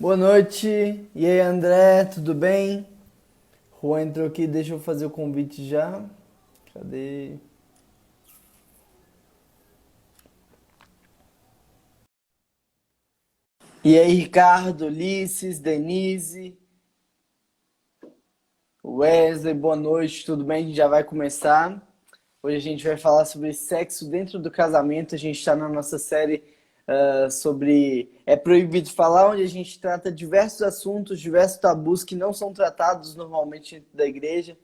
Boa noite. E aí, André, tudo bem? Juan entrou aqui, deixa eu fazer o convite já. Cadê? E aí, Ricardo, Ulisses, Denise, Wesley, boa noite, tudo bem? A gente já vai começar. Hoje a gente vai falar sobre sexo dentro do casamento. A gente está na nossa série sobre É Proibido Falar, onde a gente trata diversos assuntos, diversos tabus que não são tratados normalmente dentro da igreja.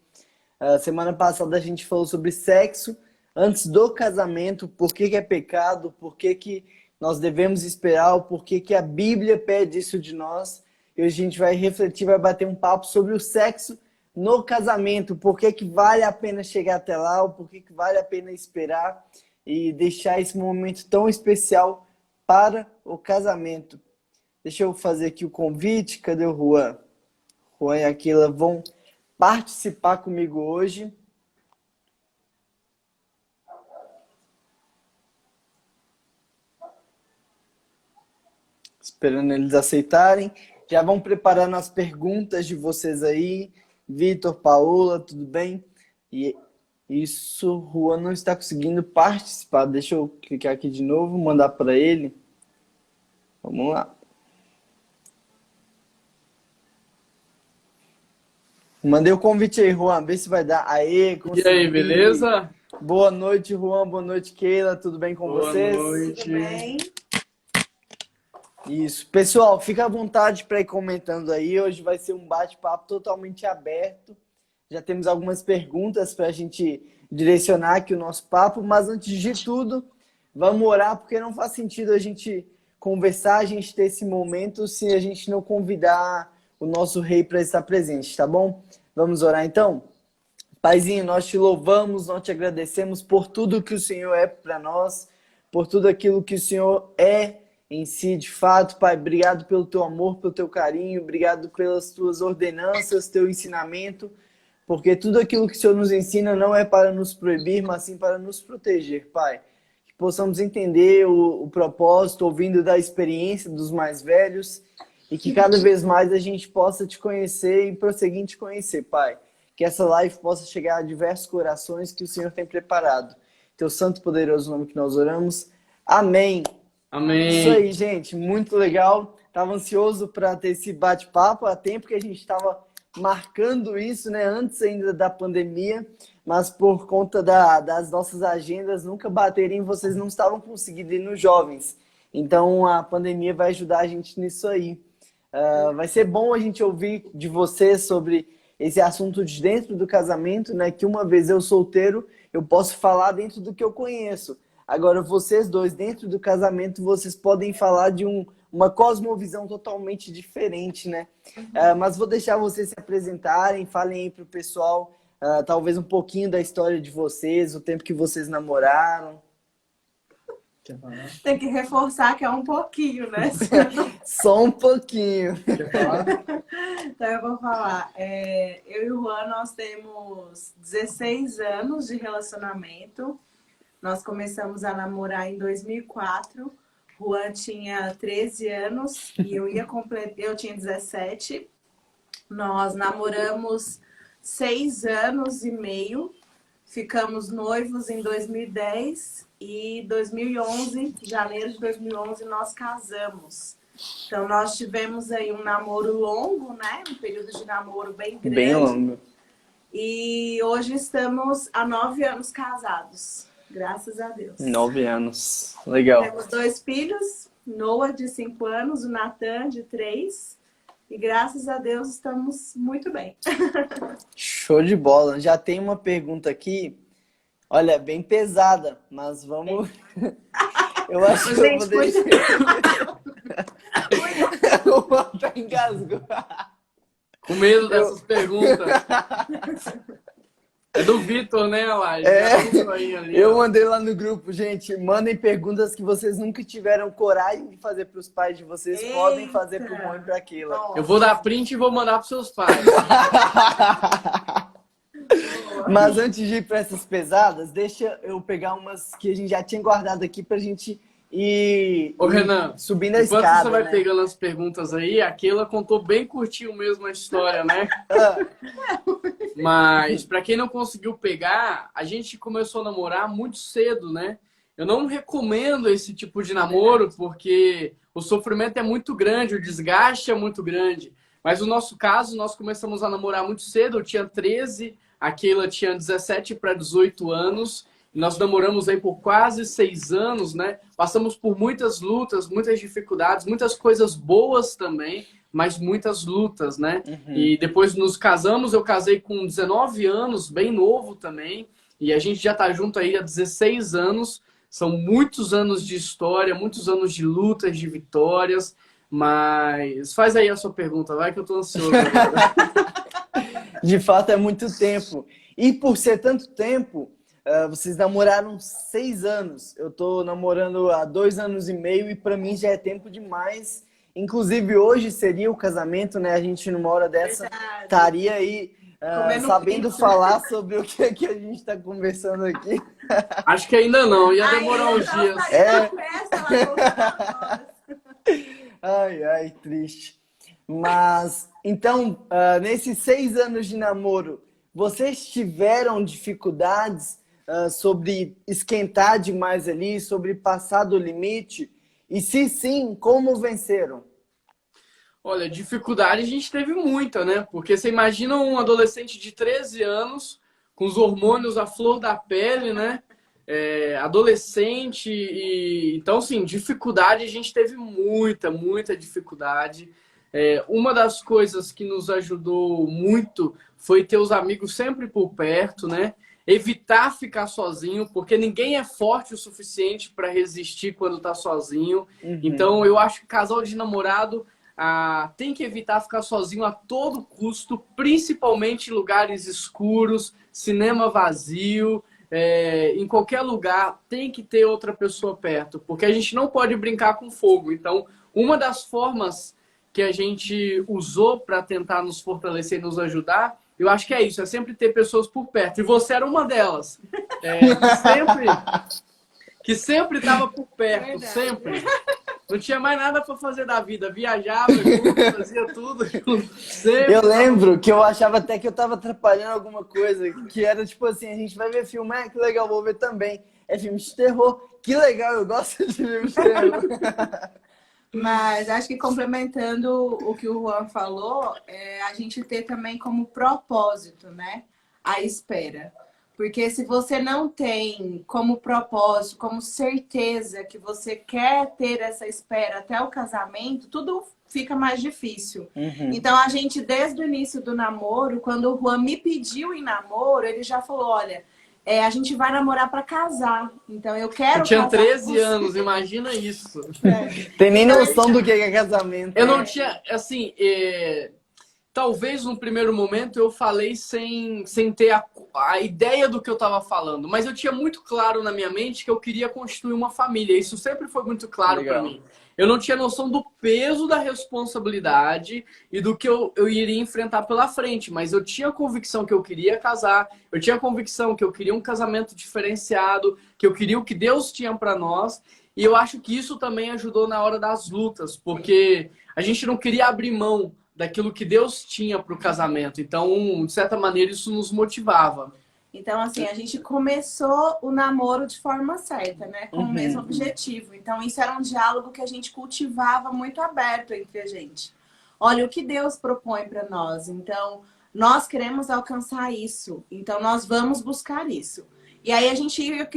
Semana passada a gente falou sobre sexo antes do casamento, por que é pecado, por que nós devemos esperar, o porquê que a Bíblia pede isso de nós. E hoje a gente vai refletir, vai bater um papo sobre o sexo no casamento, por que vale a pena chegar até lá, o porquê que vale a pena esperar e deixar esse momento tão especial para o casamento. Deixa eu fazer aqui o convite, cadê o Juan? Juan e Aquila vão participar comigo hoje. Esperando eles aceitarem. Já vão preparando as perguntas de vocês aí. Vitor, Paola, tudo bem? E isso, o Juan não está conseguindo participar. Deixa eu clicar aqui de novo, mandar para ele. Vamos lá. Mandei o convite aí, Juan. Vê se vai dar. Aê, consegui. E aí, beleza? Boa noite, Juan. Boa noite, Keila. Tudo bem com vocês? Boa noite. Tudo bem? Isso. Pessoal, fica à vontade para ir comentando aí. Hoje vai ser um bate-papo totalmente aberto. Já temos algumas perguntas para a gente direcionar aqui o nosso papo, mas antes de tudo, vamos orar, porque não faz sentido a gente conversar, a gente ter esse momento se a gente não convidar o nosso rei para estar presente, tá bom? Vamos orar então? Paizinho, nós te louvamos, nós te agradecemos por tudo que o Senhor é para nós, por tudo aquilo que o Senhor é em si, de fato. Pai, obrigado pelo teu amor, pelo teu carinho, obrigado pelas tuas ordenanças, teu ensinamento, porque tudo aquilo que o Senhor nos ensina não é para nos proibir, mas sim para nos proteger, Pai. Que possamos entender o propósito, ouvindo da experiência dos mais velhos, e que cada vez mais a gente possa te conhecer e prosseguir em te conhecer, Pai. Que essa live possa chegar a diversos corações que o Senhor tem preparado. Teu santo e poderoso nome que nós oramos. Amém. Amém. Isso aí, gente. Muito legal. Estava ansioso para ter esse bate-papo. Há tempo que a gente estava marcando isso, né? Antes ainda da pandemia. Mas por conta das nossas agendas nunca baterem, vocês não estavam conseguindo ir nos jovens. Então a pandemia vai ajudar a gente nisso aí. Vai ser bom a gente ouvir de vocês sobre esse assunto de dentro do casamento, né? Que uma vez eu solteiro, eu posso falar dentro do que eu conheço. Agora, vocês dois, dentro do casamento, vocês podem falar de uma cosmovisão totalmente diferente, né? Mas vou deixar vocês se apresentarem, falem aí pro pessoal, talvez um pouquinho da história de vocês, o tempo que vocês namoraram. Tem que reforçar que é um pouquinho, né? Só um pouquinho. Quer falar? Então eu vou falar. Eu e o Juan, nós temos 16 anos de relacionamento. Nós começamos a namorar em 2004. Juan tinha 13 anos e eu tinha 17. Nós namoramos 6 anos e meio. Ficamos noivos em 2010 e 2011, janeiro de 2011, nós casamos. Então, nós tivemos aí um namoro longo, né? Um período de namoro bem grande. Bem longo. E hoje estamos há 9 anos casados, graças a Deus. 9 anos. Legal. Temos 2 filhos, Noah, de 5 anos, o Nathan, de 3. E graças a Deus estamos muito bem. Show de bola. Já tem uma pergunta aqui, olha, bem pesada, mas vamos... Eu acho que eu vou deixar... O Walter engasgou. Com medo dessas perguntas. É do Vitor, né, Laís? Eu mandei lá no grupo, gente, mandem perguntas que vocês nunca tiveram coragem de fazer para os pais de vocês. Eita. Podem fazer para o Juan e para Aquila. Eu vou dar print e vou mandar pros seus pais. Mas antes de ir para essas pesadas, deixa eu pegar umas que a gente já tinha guardado aqui para a gente e, Ô, Renan, subindo a enquanto escada, você vai né? pegando as perguntas aí, a Keila contou bem curtinho mesmo a história, né? Ah, Mas para quem não conseguiu pegar, a gente começou a namorar muito cedo, né? Eu não recomendo esse tipo de namoro porque o sofrimento é muito grande, o desgaste é muito grande. Mas no nosso caso, nós começamos a namorar muito cedo. Eu tinha 13, a Keila tinha 17 para 18 anos. E nós namoramos aí por quase 6 anos, né? Passamos por muitas lutas, muitas dificuldades, muitas coisas boas também, mas muitas lutas, né? E depois nos casamos, eu casei com 19 anos, bem novo também. E a gente já tá junto aí há 16 anos. São muitos anos de história, muitos anos de lutas, de vitórias. Mas faz aí a sua pergunta, vai que eu tô ansioso agora. de fato, é muito tempo. E por ser tanto tempo, vocês namoraram 6 anos. Eu tô namorando há 2 anos e meio e para mim já é tempo demais. Inclusive, hoje seria o casamento, né? A gente numa hora dessa Verdade. estaria aí Comendo sabendo pizza. falar sobre o que, que a gente está conversando aqui. Acho que ainda não, ia demorar Aí, uns então, dias. saí da festa, ela voltou agora. Ai, ai, triste. Mas, então, nesses 6 anos de namoro, vocês tiveram dificuldades sobre esquentar demais ali, sobre passar do limite? E se sim, como venceram? Olha, dificuldade a gente teve muita, né? Porque você imagina um adolescente de 13 anos, com os hormônios à flor da pele, né? Adolescente e... Então, sim, dificuldade a gente teve muita, muita dificuldade. Uma das coisas que nos ajudou muito foi ter os amigos sempre por perto, né? Evitar ficar sozinho, porque ninguém é forte o suficiente para resistir quando está sozinho. Então, eu acho que casal de namorado tem que evitar ficar sozinho a todo custo, principalmente em lugares escuros, cinema vazio, em qualquer lugar tem que ter outra pessoa perto, porque a gente não pode brincar com fogo. Então, uma das formas que a gente usou para tentar nos fortalecer e nos ajudar, eu acho que é isso, é sempre ter pessoas por perto. E você era uma delas, que sempre estava por perto, Verdade. sempre. Não tinha mais nada para fazer da vida. Viajava junto, fazia tudo junto. Sempre Eu lembro que eu achava até que eu tava atrapalhando alguma coisa, que era tipo assim, a gente vai ver filme, que legal, vou ver também. É filme de terror, que legal, eu gosto de filme de terror. Mas acho que complementando o que o Juan falou, a gente ter também como propósito, né? A espera. Porque se você não tem como propósito, como certeza que você quer ter essa espera até o casamento, tudo fica mais difícil. Então a gente, desde o início do namoro, quando o Juan me pediu em namoro, ele já falou, olha, a gente vai namorar para casar. Então eu quero Eu tinha casar 13 com anos, imagina isso. Tem nem Então, noção do que é casamento. Eu não tinha, assim, talvez no primeiro momento eu falei sem ter a ideia do que eu estava falando, mas eu tinha muito claro na minha mente que eu queria construir uma família. Isso sempre foi muito claro para mim. Eu não tinha noção do peso da responsabilidade e do que eu iria enfrentar pela frente, mas eu tinha convicção que eu queria casar, eu tinha convicção que eu queria um casamento diferenciado, que eu queria o que Deus tinha para nós. E eu acho que isso também ajudou na hora das lutas, porque a gente não queria abrir mão daquilo que Deus tinha para o casamento. Então, de certa maneira, isso nos motivava. Então, assim, a gente começou o namoro de forma certa, né? Com o mesmo objetivo. Então, isso era um diálogo que a gente cultivava muito aberto entre a gente. Olha, o que Deus propõe para nós. Então, nós queremos alcançar isso. Então, nós vamos buscar isso. E aí, a gente ia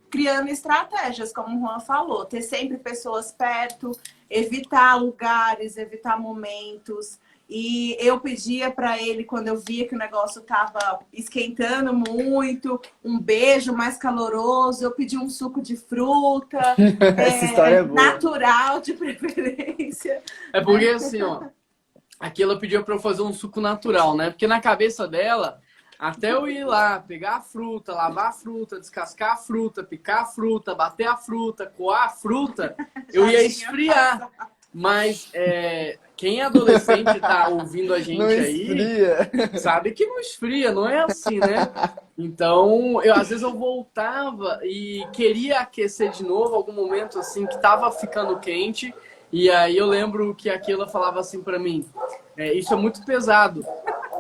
criando estratégias, como o Juan falou. Ter sempre pessoas perto, evitar lugares, evitar momentos. E eu pedia para ele, quando eu via que o negócio estava esquentando muito, um beijo mais caloroso. Eu pedi um suco de fruta, Essa história é boa. natural de preferência. É porque assim, ó, aqui ela pediu para eu fazer um suco natural, né? Porque na cabeça dela, até eu ir lá, pegar a fruta, lavar a fruta, descascar a fruta, picar a fruta, bater a fruta, coar a fruta, eu ia esfriar. Mas quem é adolescente e tá ouvindo a gente Não aí, esfria. sabe que não esfria, não é assim, né? Então, às vezes eu voltava e queria aquecer de novo algum momento assim que tava ficando quente. E aí eu lembro que aquilo falava assim para mim, isso é muito pesado.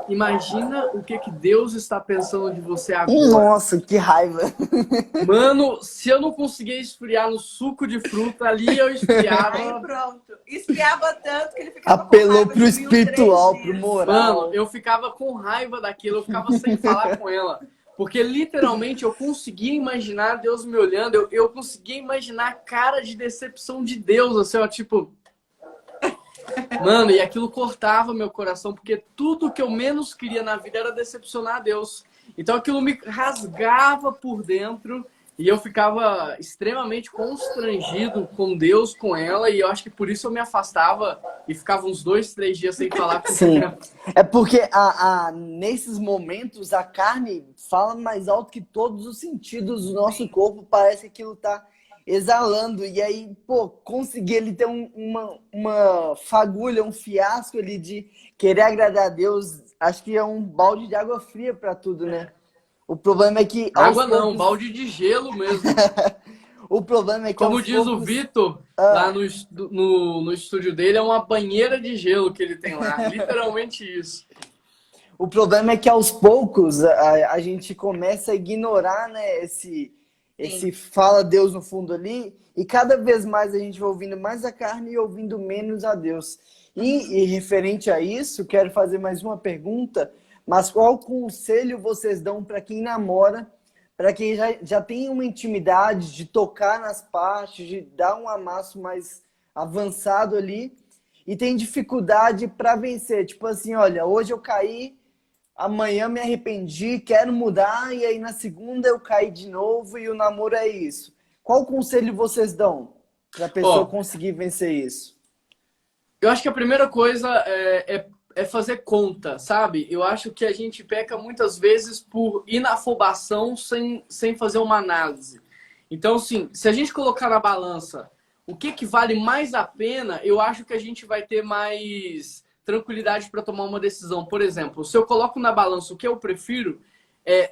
Imagina o que Deus está pensando de você agora. Nossa, que raiva. Mano, se eu não conseguia esfriar no suco de fruta, ali eu Aí esfriava. pronto. Esfriava tanto que ele ficava com Apelou raiva pro de mim 3 espiritual, pro dias. moral. Mano, eu ficava com raiva daquilo, eu ficava sem falar com ela. Porque literalmente eu conseguia imaginar Deus me olhando, eu conseguia imaginar a cara de decepção de Deus, assim, ó, tipo. Mano, e aquilo cortava meu coração, porque tudo que eu menos queria na vida era decepcionar a Deus. Então aquilo me rasgava por dentro e eu ficava extremamente constrangido com Deus, com ela, e eu acho que por isso eu me afastava e ficava uns 2, 3 dias sem falar com Sim. ela. É porque nesses momentos a carne fala mais alto que todos os sentidos do nosso corpo, parece que aquilo tá exalando. E aí, pô, conseguir ele ter uma fagulha, um fiasco ali de querer agradar a Deus, acho que é um balde de água fria para tudo, né? O problema é que aos Água não, poucos... balde de gelo mesmo. O problema é que Como aos diz o poucos... Vitor, lá no estúdio dele, é uma banheira de gelo que ele tem lá. Literalmente isso. O problema é que aos poucos a gente começa a ignorar, né, esse fala Deus no fundo ali, e cada vez mais a gente vai ouvindo mais a carne e ouvindo menos a Deus. E referente a isso, quero fazer mais uma pergunta, mas qual conselho vocês dão para quem namora, para quem já tem uma intimidade de tocar nas partes, de dar um amasso mais avançado ali, e tem dificuldade para vencer? Tipo assim, olha, hoje eu caí, amanhã me arrependi, quero mudar, e aí na segunda eu caí de novo e o namoro é isso. Qual conselho vocês dão para a pessoa Ó, conseguir vencer isso? eu acho que a primeira coisa é fazer conta, sabe? Eu acho que a gente peca muitas vezes por inafobação sem fazer uma análise. Então, assim, se a gente colocar na balança o que vale mais a pena, eu acho que a gente vai ter mais tranquilidade para tomar uma decisão. Por exemplo, se eu coloco na balança o que eu prefiro,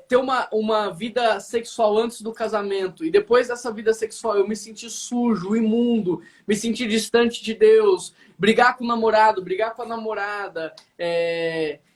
ter uma vida sexual antes do casamento e depois dessa vida sexual eu me sentir sujo, imundo, me sentir distante de Deus, brigar com o namorado, brigar com a namorada,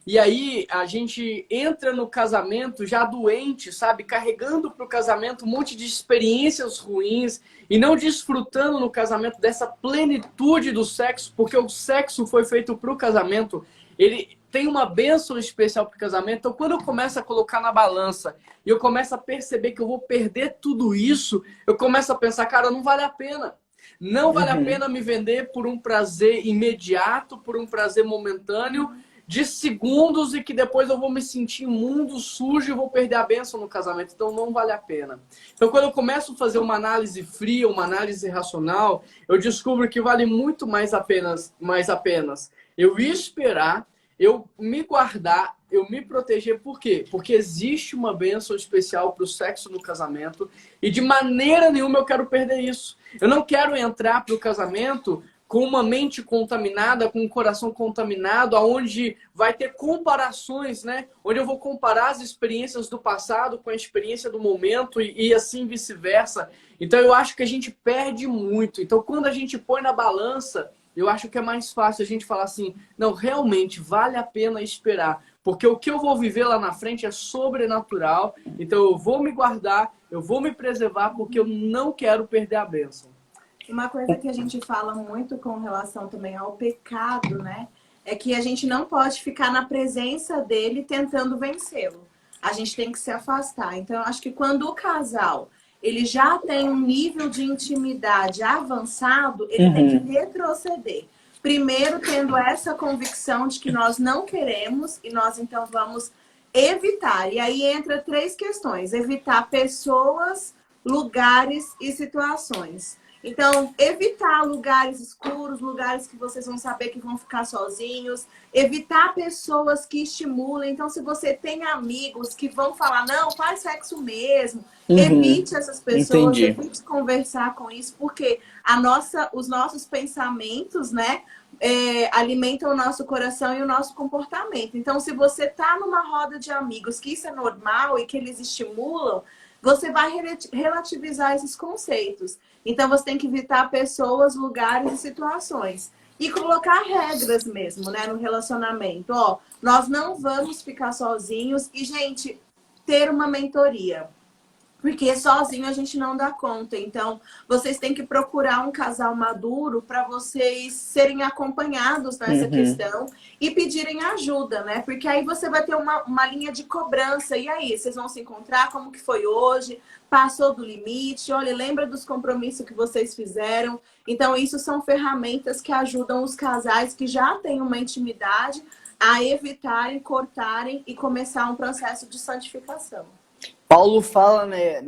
e aí a gente entra no casamento já doente, sabe? Carregando para o casamento um monte de experiências ruins e não desfrutando no casamento dessa plenitude do sexo, porque o sexo foi feito para o casamento, ele tem uma bênção especial para o casamento. Então, quando eu começo a colocar na balança e eu começo a perceber que eu vou perder tudo isso, eu começo a pensar, cara, não vale a pena. Não vale a pena me vender por um prazer imediato, por um prazer momentâneo, de segundos e que depois eu vou me sentir imundo, sujo e vou perder a bênção no casamento. Então, não vale a pena. Então, quando eu começo a fazer uma análise fria, uma análise racional, eu descubro que vale muito mais apenas eu esperar, eu me guardar, eu me proteger. Por quê? Porque existe uma bênção especial para o sexo no casamento e de maneira nenhuma eu quero perder isso. Eu não quero entrar para o casamento com uma mente contaminada, com um coração contaminado, aonde vai ter comparações, né? Onde eu vou comparar as experiências do passado com a experiência do momento e assim vice-versa. Então eu acho que a gente perde muito. Então quando a gente põe na balança, eu acho que é mais fácil a gente falar assim, não, realmente vale a pena esperar, porque o que eu vou viver lá na frente é sobrenatural, então eu vou me guardar, eu vou me preservar, porque eu não quero perder a bênção. Uma coisa que a gente fala muito com relação também ao pecado, né? É que a gente não pode ficar na presença dele tentando vencê-lo. A gente tem que se afastar. Então, eu acho que quando o casal ele já tem um nível de intimidade avançado, ele tem que retroceder. Primeiro, tendo essa convicção de que nós não queremos e nós então vamos evitar. E aí entra 3 questões: evitar pessoas, lugares e situações. Então, evitar lugares escuros, lugares que vocês vão saber que vão ficar sozinhos, evitar pessoas que estimulem. Então, se você tem amigos que vão falar, não, faz sexo mesmo, Uhum. Evite essas pessoas, Entendi. evite conversar com isso, porque os nossos pensamentos, né, alimentam o nosso coração e o nosso comportamento. Então, se você está numa roda de amigos que isso é normal e que eles estimulam, você vai relativizar esses conceitos. Então, você tem que evitar pessoas, lugares e situações. E colocar regras mesmo, né, no relacionamento. Ó, nós não vamos ficar sozinhos e, gente, ter uma mentoria. Porque sozinho a gente não dá conta. Então, vocês têm que procurar um casal maduro para vocês serem acompanhados nessa Uhum. questão e pedirem ajuda, né? Porque aí você vai ter uma linha de cobrança. E aí, vocês vão se encontrar? Como que foi hoje? Passou do limite? Olha, lembra dos compromissos que vocês fizeram? Então, isso são ferramentas que ajudam os casais que já têm uma intimidade a evitarem, cortarem e começar um processo de santificação. Paulo fala, né,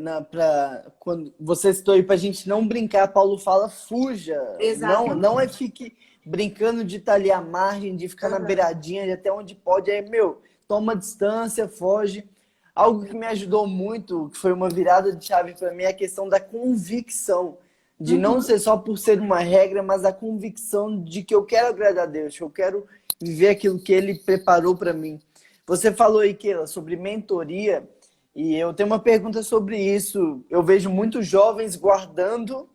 quando você citou aí pra gente não brincar, Paulo fala, fuja. Não, não é Exatamente. fique brincando de estar ali à margem, de ficar na Uhum. beiradinha, de até onde pode. Aí, meu, toma distância, foge. Algo que me ajudou muito, que foi uma virada de chave para mim, é a questão da convicção. De não Uhum. ser só por ser uma regra, mas a convicção de que eu quero agradar a Deus, que eu quero viver aquilo que Ele preparou para mim. Você falou aí, Keila, sobre mentoria. E eu tenho uma pergunta sobre isso. Eu vejo muitos jovens guardando,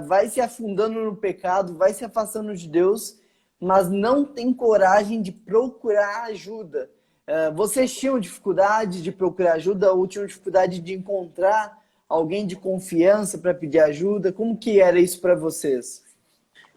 vai se afundando no pecado, vai se afastando de Deus, mas não tem coragem de procurar ajuda. Vocês tinham dificuldade de procurar ajuda ou tinham dificuldade de encontrar alguém de confiança para pedir ajuda? Como que era isso para vocês?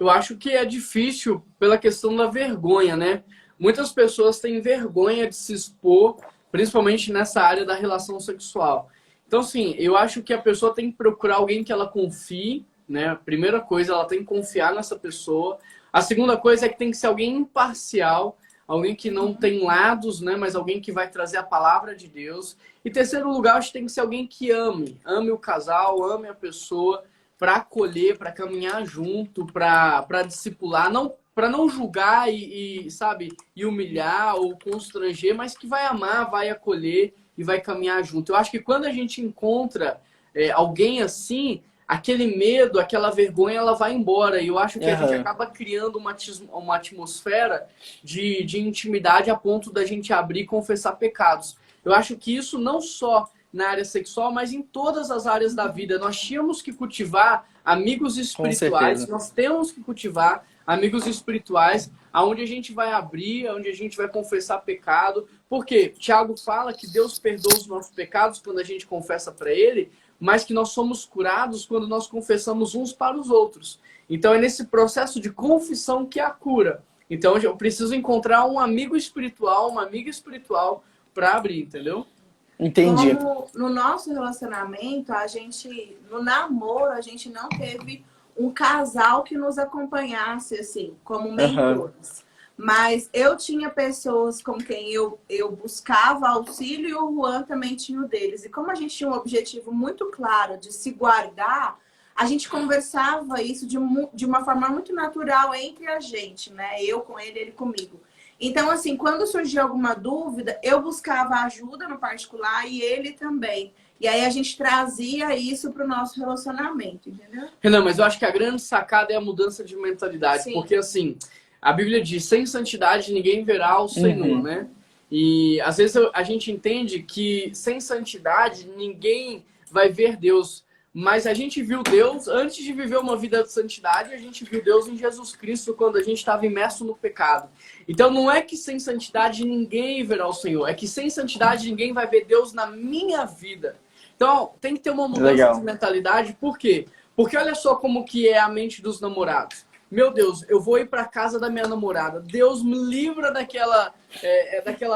Eu acho que é difícil pela questão da vergonha, né? Muitas pessoas têm vergonha de se expor, principalmente nessa área da relação sexual. Então, sim, eu acho que a pessoa tem que procurar alguém que ela confie, né? A primeira coisa, ela tem que confiar nessa pessoa. A segunda coisa é que tem que ser alguém imparcial, alguém que não tem lados, né? Mas alguém que vai trazer a palavra de Deus. E terceiro lugar, acho que tem que ser alguém que ame o casal, ame a pessoa para acolher, para caminhar junto, para discipular, não para não julgar sabe, e humilhar ou constranger, mas que vai amar, vai acolher e vai caminhar junto. Eu acho que quando a gente encontra alguém assim, aquele medo, aquela vergonha, ela vai embora. E eu acho que a gente Aham, acaba criando uma atmosfera de intimidade a ponto da gente abrir e confessar pecados. Eu acho que isso não só na área sexual, mas em todas as áreas da vida. Nós tínhamos que cultivar amigos com espirituais, certeza. nós temos que cultivar amigos espirituais, aonde a gente vai abrir, aonde a gente vai confessar pecado. Porque Tiago fala que Deus perdoa os nossos pecados quando a gente confessa para Ele, mas que nós somos curados quando nós confessamos uns para os outros. Então é nesse processo de confissão que há a cura. Então eu preciso encontrar um amigo espiritual, uma amiga espiritual para abrir, entendeu? Entendi. Como no nosso relacionamento, no namoro, a gente não teve um casal que nos acompanhasse, assim, como Aham, mentores. Mas eu tinha pessoas com quem eu buscava auxílio e o Juan também tinha o deles. E como a gente tinha um objetivo muito claro de se guardar, a gente conversava isso de uma forma muito natural entre a gente, né? Eu com ele comigo. Então, assim, quando surgia alguma dúvida, eu buscava ajuda no particular e ele também. E aí a gente trazia isso para o nosso relacionamento, entendeu? Renan, mas eu acho que a grande sacada é a mudança de mentalidade, Sim. porque assim, a Bíblia diz, sem santidade ninguém verá o Senhor, uhum, né? E às vezes a gente entende que sem santidade ninguém vai ver Deus. Mas a gente viu Deus antes de viver uma vida de santidade, a gente viu Deus em Jesus Cristo quando a gente estava imerso no pecado. Então não é que sem santidade ninguém verá o Senhor, é que sem santidade ninguém vai ver Deus na minha vida. Então tem que ter uma mudança de legal. mentalidade, por quê? Porque olha só como que é a mente dos namorados. Meu Deus, eu vou ir para casa da minha namorada. Deus me livra daquela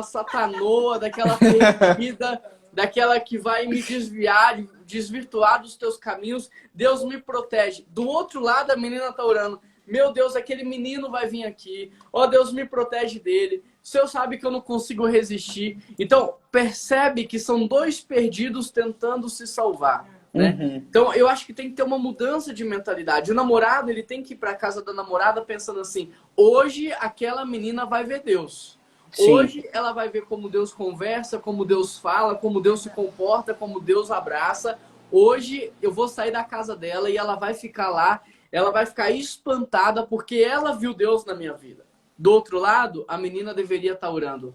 satanoa, daquela perdida, daquela que vai me desviar, desvirtuar dos teus caminhos. Deus me protege. Do outro lado, a menina tá orando. Meu Deus, aquele menino vai vir aqui. Ó, Deus me protege dele. O Senhor sabe que eu não consigo resistir. Então, percebe que são dois perdidos tentando se salvar, né? Uhum. Então, eu acho que tem que ter uma mudança de mentalidade. O namorado, ele tem que ir para casa da namorada pensando assim: hoje aquela menina vai ver Deus. Sim. Hoje ela vai ver como Deus conversa, como Deus fala, como Deus se comporta, como Deus abraça. Hoje eu vou sair da casa dela e ela vai ficar lá, ela vai ficar espantada porque ela viu Deus na minha vida. Do outro lado, a menina deveria estar orando.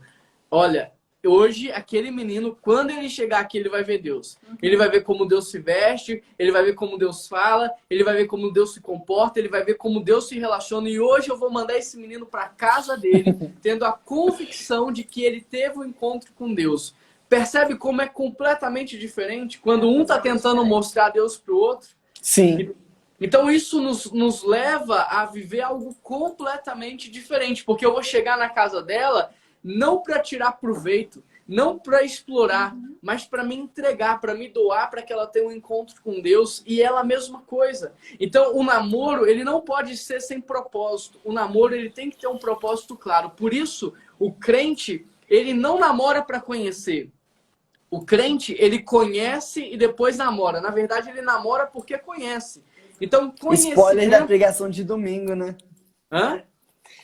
Olha, hoje aquele menino, quando ele chegar aqui, ele vai ver Deus. Ele vai ver como Deus se veste, ele vai ver como Deus fala, ele vai ver como Deus se comporta, ele vai ver como Deus se relaciona. E hoje eu vou mandar esse menino para casa dele, tendo a convicção de que ele teve um encontro com Deus. Percebe como é completamente diferente quando um está tentando mostrar Deus para o outro? Sim. Então isso nos leva a viver algo completamente diferente, porque eu vou chegar na casa dela não para tirar proveito, não para explorar, mas para me entregar, para me doar, para que ela tenha um encontro com Deus, e ela a mesma coisa. Então o namoro, ele não pode ser sem propósito. O namoro, ele tem que ter um propósito claro. Por isso, o crente, ele não namora para conhecer. O crente, ele conhece e depois namora. Na verdade, ele namora porque conhece. Então, Spoiler da pregação de domingo, né? Hã?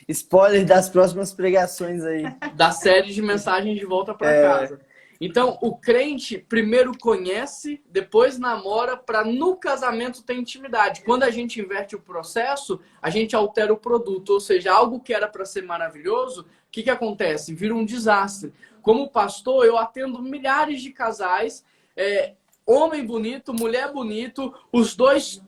Spoiler das próximas pregações aí. Da série de mensagens de volta para casa. Então, o crente primeiro conhece, depois namora, para no casamento ter intimidade. Quando a gente inverte o processo, a gente altera o produto. Ou seja, algo que era para ser maravilhoso, o que acontece? Vira um desastre. Como pastor, eu atendo milhares de casais, homem bonito, mulher bonito, os dois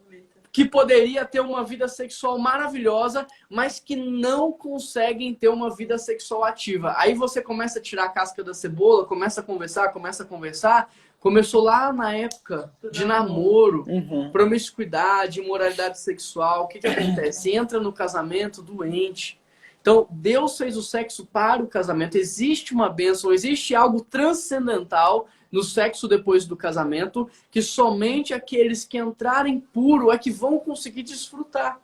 que poderia ter uma vida sexual maravilhosa, mas que não conseguem ter uma vida sexual ativa. Aí você começa a tirar a casca da cebola, começa a conversar. Começou lá na época de namoro, promiscuidade, imoralidade sexual. O que acontece? Entra no casamento doente. Então, Deus fez o sexo para o casamento. Existe uma bênção, existe algo transcendental no sexo depois do casamento, que somente aqueles que entrarem puro é que vão conseguir desfrutar.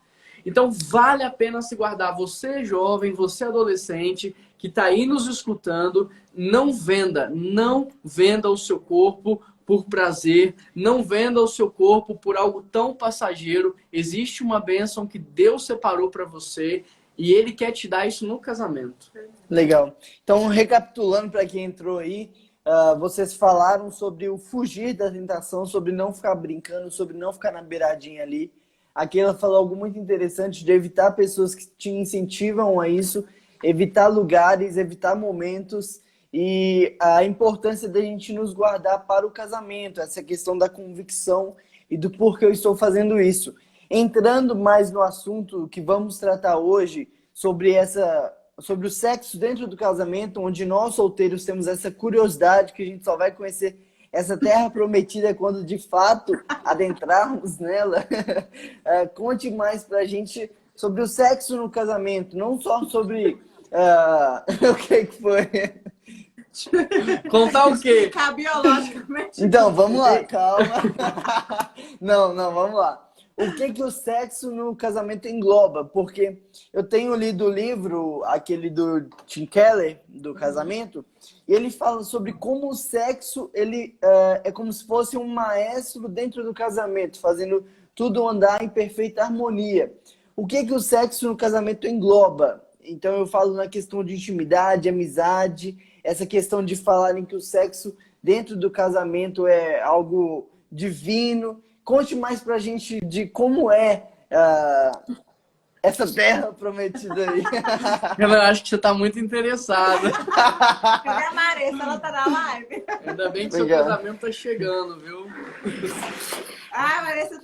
Então, vale a pena se guardar. Você jovem, você adolescente, que está aí nos escutando, não venda o seu corpo por prazer, não venda o seu corpo por algo tão passageiro. Existe uma bênção que Deus separou para você e Ele quer te dar isso no casamento. Legal. Então, recapitulando para quem entrou aí, vocês falaram sobre o fugir da tentação, sobre não ficar brincando, sobre não ficar na beiradinha ali. Aqui ela falou algo muito interessante de evitar pessoas que te incentivam a isso, evitar lugares, evitar momentos e a importância da gente nos guardar para o casamento, essa questão da convicção e do porquê eu estou fazendo isso. Entrando mais no assunto que vamos tratar hoje, sobre o sexo dentro do casamento, onde nós solteiros temos essa curiosidade que a gente só vai conhecer essa terra prometida quando de fato adentrarmos nela. Conte mais pra gente sobre o sexo no casamento, não só sobre o que foi. Contar o quê? Biologicamente. Então, vamos lá, calma. Não, vamos lá. O que o sexo no casamento engloba? Porque eu tenho lido o livro, aquele do Tim Keller, do casamento, e ele fala sobre como o sexo ele, é como se fosse um maestro dentro do casamento, fazendo tudo andar em perfeita harmonia. O que o sexo no casamento engloba? Então eu falo na questão de intimidade, amizade, essa questão de falarem que o sexo dentro do casamento é algo divino. Conte mais pra gente de como é essa terra prometida aí. Eu acho que você tá muito interessada. Cadê a Maressa? Ela tá na live. Ainda bem que seu casamento tá chegando, viu? Ah, a Maressa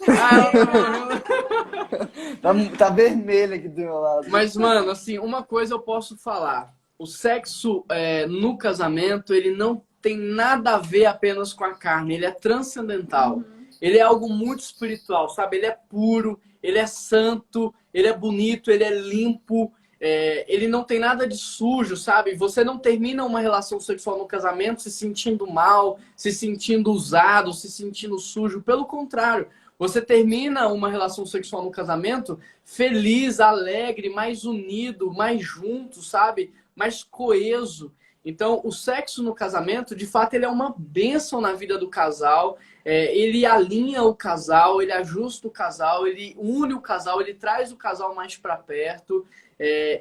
tá vermelha aqui do meu lado. Mas, mano, assim, uma coisa eu posso falar. O sexo no casamento, ele não tem nada a ver apenas com a carne. Ele é transcendental. Ele é algo muito espiritual, sabe? Ele é puro, ele é santo, ele é bonito, ele é limpo. Ele não tem nada de sujo, sabe? Você não termina uma relação sexual no casamento se sentindo mal, se sentindo usado, se sentindo sujo. Pelo contrário, você termina uma relação sexual no casamento feliz, alegre, mais unido, mais junto, sabe? Mais coeso. Então, o sexo no casamento, de fato, ele é uma bênção na vida do casal. Ele alinha o casal, ele ajusta o casal, ele une o casal, ele traz o casal mais para perto.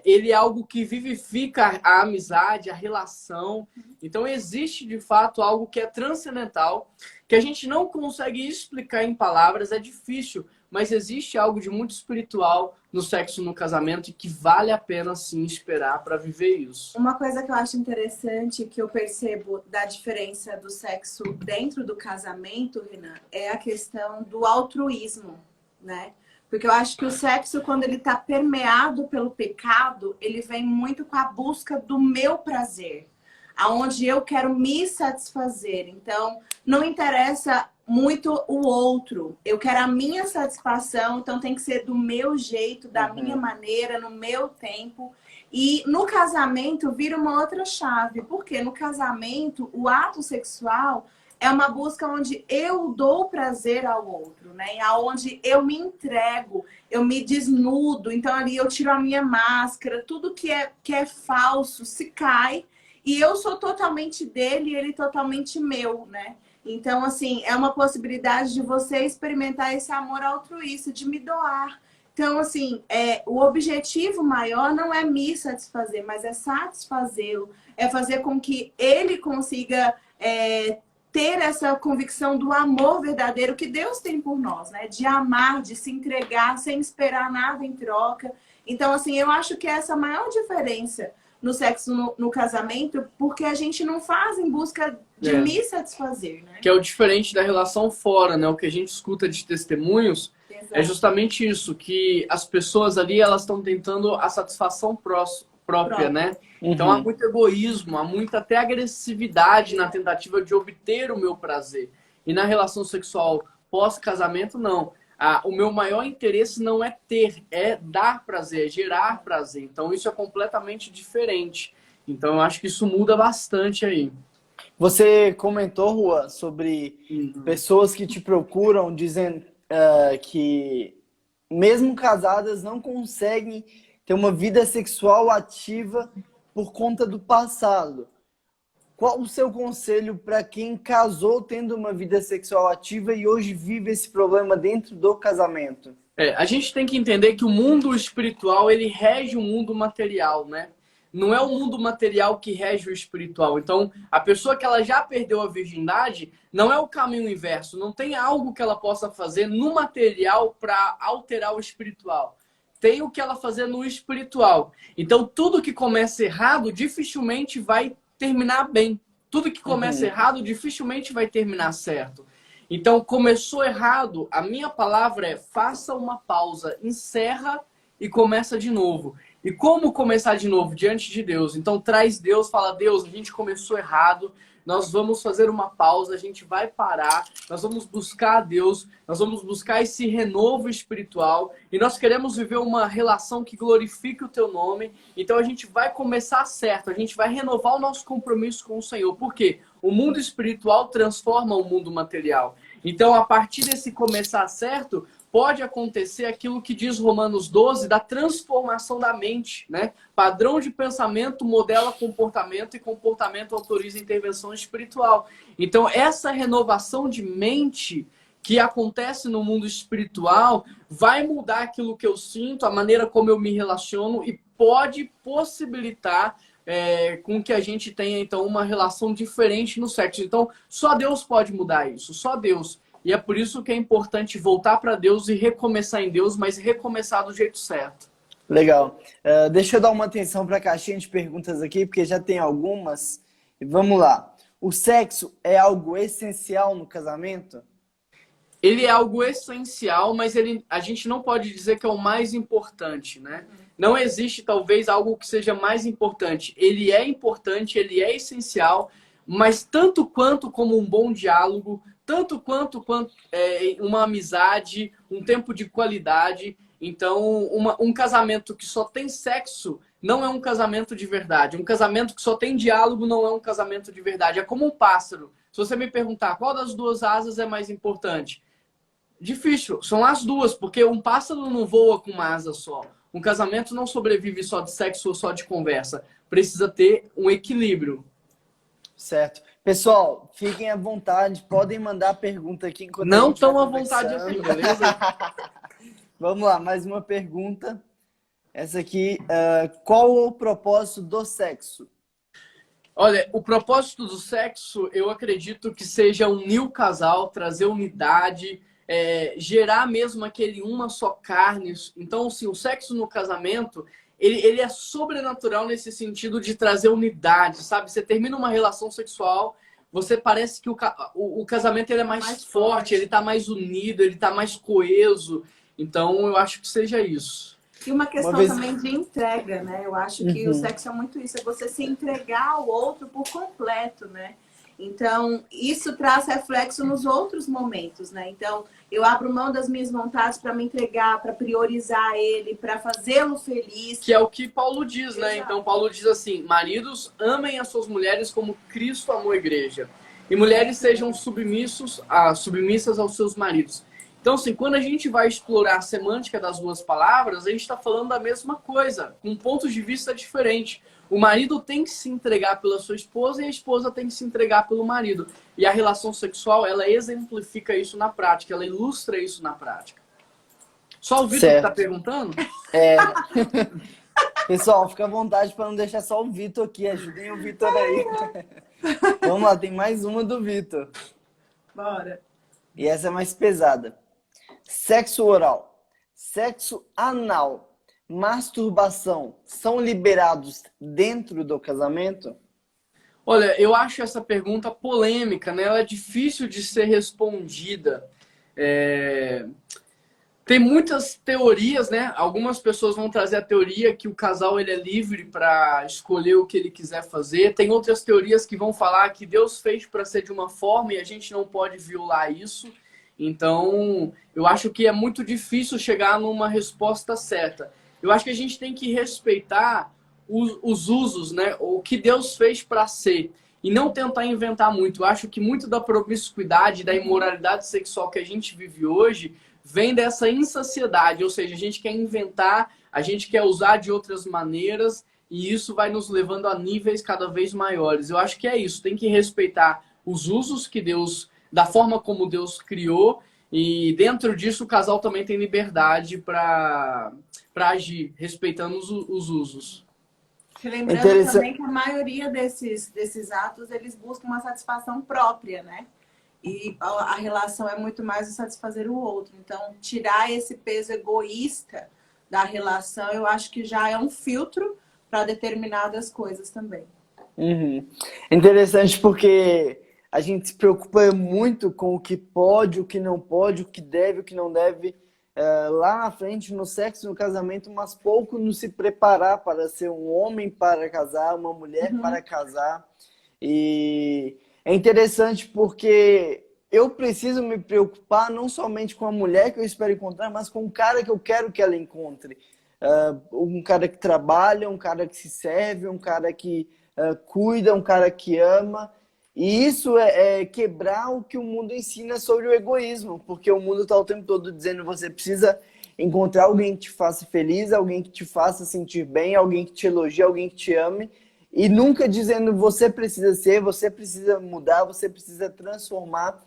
Ele é algo que vivifica a amizade, a relação. Então, existe, de fato, algo que é transcendental, que a gente não consegue explicar em palavras, é difícil, mas existe algo de muito espiritual no sexo no casamento e que vale a pena, sim, esperar para viver isso. Uma coisa que eu acho interessante, que eu percebo da diferença do sexo dentro do casamento, Renan, é a questão do altruísmo, né? Porque eu acho que o sexo, quando ele está permeado pelo pecado, ele vem muito com a busca do meu prazer, aonde eu quero me satisfazer. Então, não interessa muito o outro. Eu quero a minha satisfação, então tem que ser do meu jeito, da minha maneira, no meu tempo. E no casamento vira uma outra chave, porque no casamento o ato sexual é uma busca onde eu dou prazer ao outro, né? Onde eu me entrego, eu me desnudo, então ali eu tiro a minha máscara, tudo que é falso se cai e eu sou totalmente dele e ele totalmente meu, né? Então, assim, é uma possibilidade de você experimentar esse amor altruísta, de me doar. Então, assim, o objetivo maior não é me satisfazer, mas é satisfazê-lo. É fazer com que ele consiga ter essa convicção do amor verdadeiro que Deus tem por nós, né? De amar, de se entregar sem esperar nada em troca. Então, assim, eu acho que essa é a maior diferença no sexo no casamento, porque a gente não faz em busca de me satisfazer, né? Que é o diferente da relação fora, né? O que a gente escuta de testemunhos é justamente isso, que as pessoas ali, elas estão tentando a satisfação própria, né? Então há muito egoísmo, há muita até agressividade na tentativa de obter o meu prazer. E na relação sexual pós-casamento, não. O meu maior interesse não é ter, é dar prazer, é gerar prazer. Então isso é completamente diferente. Então eu acho que isso muda bastante aí. Você comentou, Rua, sobre pessoas que te procuram dizendo que mesmo casadas não conseguem ter uma vida sexual ativa por conta do passado. Qual o seu conselho para quem casou tendo uma vida sexual ativa e hoje vive esse problema dentro do casamento? A gente tem que entender que o mundo espiritual, ele rege o mundo material, né? Não é o mundo material que rege o espiritual. Então, a pessoa que ela já perdeu a virgindade, não é o caminho inverso. Não tem algo que ela possa fazer no material para alterar o espiritual. Tem o que ela fazer no espiritual. Então, tudo que começa errado, dificilmente vai terminar bem. Tudo que começa errado, dificilmente vai terminar certo. Então, começou errado, a minha palavra é: faça uma pausa, encerra e começa de novo. E como começar de novo? Diante de Deus. Então, traz Deus, fala: Deus, a gente começou errado, nós vamos fazer uma pausa, a gente vai parar, nós vamos buscar a Deus, nós vamos buscar esse renovo espiritual e nós queremos viver uma relação que glorifique o teu nome. Então a gente vai começar certo, a gente vai renovar o nosso compromisso com o Senhor. Por quê? O mundo espiritual transforma o mundo material. Então, a partir desse começar certo, pode acontecer aquilo que diz Romanos 12, da transformação da mente, né? Padrão de pensamento modela comportamento e comportamento autoriza intervenção espiritual. Então, essa renovação de mente que acontece no mundo espiritual vai mudar aquilo que eu sinto, a maneira como eu me relaciono e pode possibilitar com que a gente tenha, então, uma relação diferente no sexo. Então, só Deus pode mudar isso, só Deus. E é por isso que é importante voltar para Deus e recomeçar em Deus, mas recomeçar do jeito certo. Legal. Deixa eu dar uma atenção para a caixinha de perguntas aqui, porque já tem algumas. Vamos lá. O sexo é algo essencial no casamento? Ele é algo essencial, mas a gente não pode dizer que é o mais importante, né? Não existe, talvez, algo que seja mais importante. Ele é importante, ele é essencial, mas tanto quanto como um bom diálogo, tanto quanto uma amizade, um tempo de qualidade. Então, um casamento que só tem sexo não é um casamento de verdade. Um casamento que só tem diálogo não é um casamento de verdade. É como um pássaro. Se você me perguntar qual das duas asas é mais importante, difícil. São as duas, porque um pássaro não voa com uma asa só. Um casamento não sobrevive só de sexo ou só de conversa. Precisa ter um equilíbrio. Certo. Pessoal, fiquem à vontade, podem mandar pergunta aqui enquanto a Não gente vai tão à vontade conversando. assim, beleza? Vamos lá, mais uma pergunta. Essa aqui, qual o propósito do sexo? Olha, o propósito do sexo, eu acredito que seja unir o casal, trazer unidade, gerar mesmo aquele uma só carne. Então, assim, o sexo no casamento, ele é sobrenatural nesse sentido de trazer unidade, sabe? Você termina uma relação sexual, você parece que o casamento ele é mais forte, ele tá mais unido, ele tá mais coeso. Então, eu acho que seja isso. E uma questão Uma vez- também de entrega, né? Eu acho que o sexo é muito isso, é você se entregar ao outro por completo, né? Então, isso traz reflexo nos outros momentos, né? Então, eu abro mão das minhas vontades para me entregar, para priorizar ele, para fazê-lo feliz. Que é o que Paulo diz, né? Exato. Então, Paulo diz assim: maridos, amem as suas mulheres como Cristo amou a igreja. E mulheres sejam submissas aos seus maridos. Então, assim, quando a gente vai explorar a semântica das duas palavras, a gente está falando da mesma coisa, com pontos de vista diferentes. O marido tem que se entregar pela sua esposa e a esposa tem que se entregar pelo marido. E a relação sexual, ela exemplifica isso na prática, ela ilustra isso na prática. Só o Vitor que está Certo. perguntando? Pessoal, fica à vontade para não deixar só o Vitor aqui. Ajudem o Vitor aí. Vamos lá, tem mais uma do Vitor. Bora. E essa é mais pesada. Sexo oral, sexo anal, masturbação são liberados dentro do casamento? Olha, eu acho essa pergunta polêmica, né? Ela é difícil de ser respondida. Tem muitas teorias, né? Algumas pessoas vão trazer a teoria que o casal ele é livre para escolher o que ele quiser fazer. Tem outras teorias que vão falar que Deus fez para ser de uma forma e a gente não pode violar isso. Então, eu acho que é muito difícil chegar numa resposta certa. Eu acho que a gente tem que respeitar os usos, né? O que Deus fez para ser. E não tentar inventar muito. Eu acho que muito da promiscuidade, da imoralidade sexual que a gente vive hoje vem dessa insaciedade, ou seja, a gente quer inventar, a gente quer usar de outras maneiras e isso vai nos levando a níveis cada vez maiores. Eu acho que é isso, tem que respeitar os usos que Deus, da forma como Deus criou e dentro disso o casal também tem liberdade para agir, respeitando os usos. Lembrando também que a maioria desses atos, eles buscam uma satisfação própria, né? E a relação é muito mais o satisfazer o outro. Então, tirar esse peso egoísta da relação, eu acho que já é um filtro para determinadas coisas também. Interessante porque a gente se preocupa muito com o que pode, o que não pode, o que deve, o que não deve lá na frente, no sexo, no casamento, mas pouco nos se preparar para ser um homem para casar, uma mulher para casar. E é interessante porque eu preciso me preocupar não somente com a mulher que eu espero encontrar, mas com o cara que eu quero que ela encontre. Um cara que trabalha, um cara que se serve, um cara que cuida, um cara que ama. E isso é quebrar o que o mundo ensina sobre o egoísmo, porque o mundo está o tempo todo dizendo que você precisa encontrar alguém que te faça feliz, alguém que te faça sentir bem, alguém que te elogie, alguém que te ame. E nunca dizendo você precisa ser, você precisa mudar, você precisa transformar.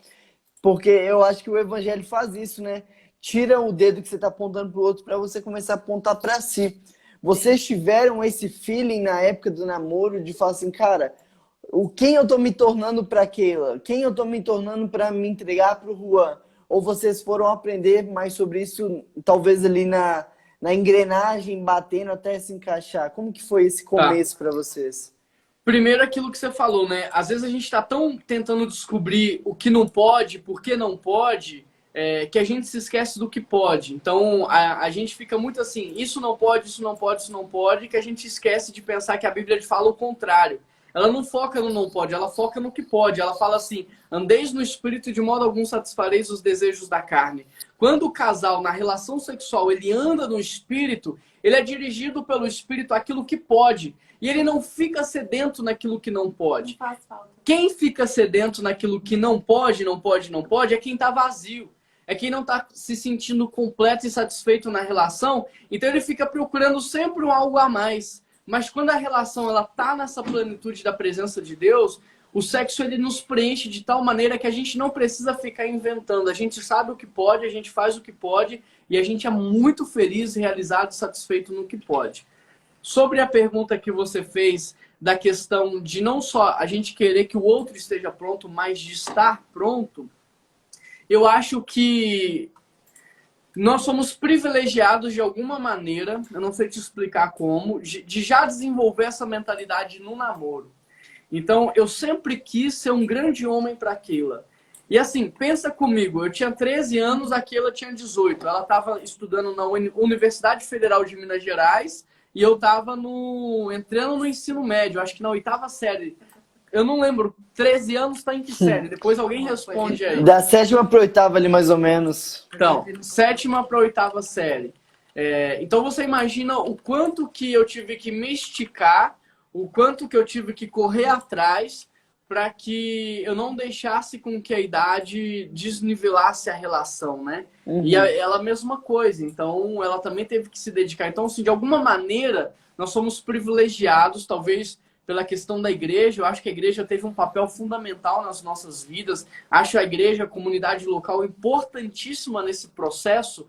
Porque eu acho que o evangelho faz isso, né? Tira o dedo que você está apontando para o outro para você começar a apontar para si. Vocês tiveram esse feeling na época do namoro de falar assim, cara, quem eu tô me tornando para Keila? Quem eu tô me tornando para me entregar para o Juan? Ou vocês foram aprender mais sobre isso, talvez ali na engrenagem, batendo até se encaixar? Como que foi esse começo para vocês? Primeiro, aquilo que você falou, né? Às vezes a gente está tão tentando descobrir o que não pode, por que não pode, que a gente se esquece do que pode. Então, a gente fica muito assim, isso não pode, isso não pode, isso não pode, que a gente esquece de pensar que a Bíblia fala o contrário. Ela não foca no não pode, ela foca no que pode. Ela fala assim, andeis no espírito e de modo algum satisfareis os desejos da carne. Quando o casal, na relação sexual, ele anda no espírito, ele é dirigido pelo espírito àquilo que pode. E ele não fica sedento naquilo que não pode. Não faz falta. Quem fica sedento naquilo que não pode, não pode, não pode, é quem está vazio. É quem não está se sentindo completo e satisfeito na relação. Então ele fica procurando sempre um algo a mais. Mas quando a relação ela tá nessa plenitude da presença de Deus, o sexo ele nos preenche de tal maneira que a gente não precisa ficar inventando. A gente sabe o que pode, a gente faz o que pode e a gente é muito feliz, realizado, satisfeito no que pode. Sobre a pergunta que você fez da questão de não só a gente querer que o outro esteja pronto, mas de estar pronto, eu acho que nós somos privilegiados de alguma maneira, eu não sei te explicar como, de já desenvolver essa mentalidade no namoro. Então, eu sempre quis ser um grande homem para a Keila. E assim, pensa comigo, eu tinha 13 anos, a Keila tinha 18. Ela estava estudando na Universidade Federal de Minas Gerais e eu estava entrando no ensino médio, acho que na 8ª série. Eu não lembro, 13 anos está em que série? Depois alguém responde aí. Da 7ª para 8ª ali, mais ou menos. Então, 7ª para 8ª série. Então você imagina o quanto que eu tive que me esticar, o quanto que eu tive que correr atrás para que eu não deixasse com que a idade desnivelasse a relação, né? Uhum. E ela a mesma coisa, então ela também teve que se dedicar. Então, assim, de alguma maneira, nós somos privilegiados, talvez pela questão da igreja. Eu acho que a igreja teve um papel fundamental nas nossas vidas. Acho a igreja, a comunidade local, importantíssima nesse processo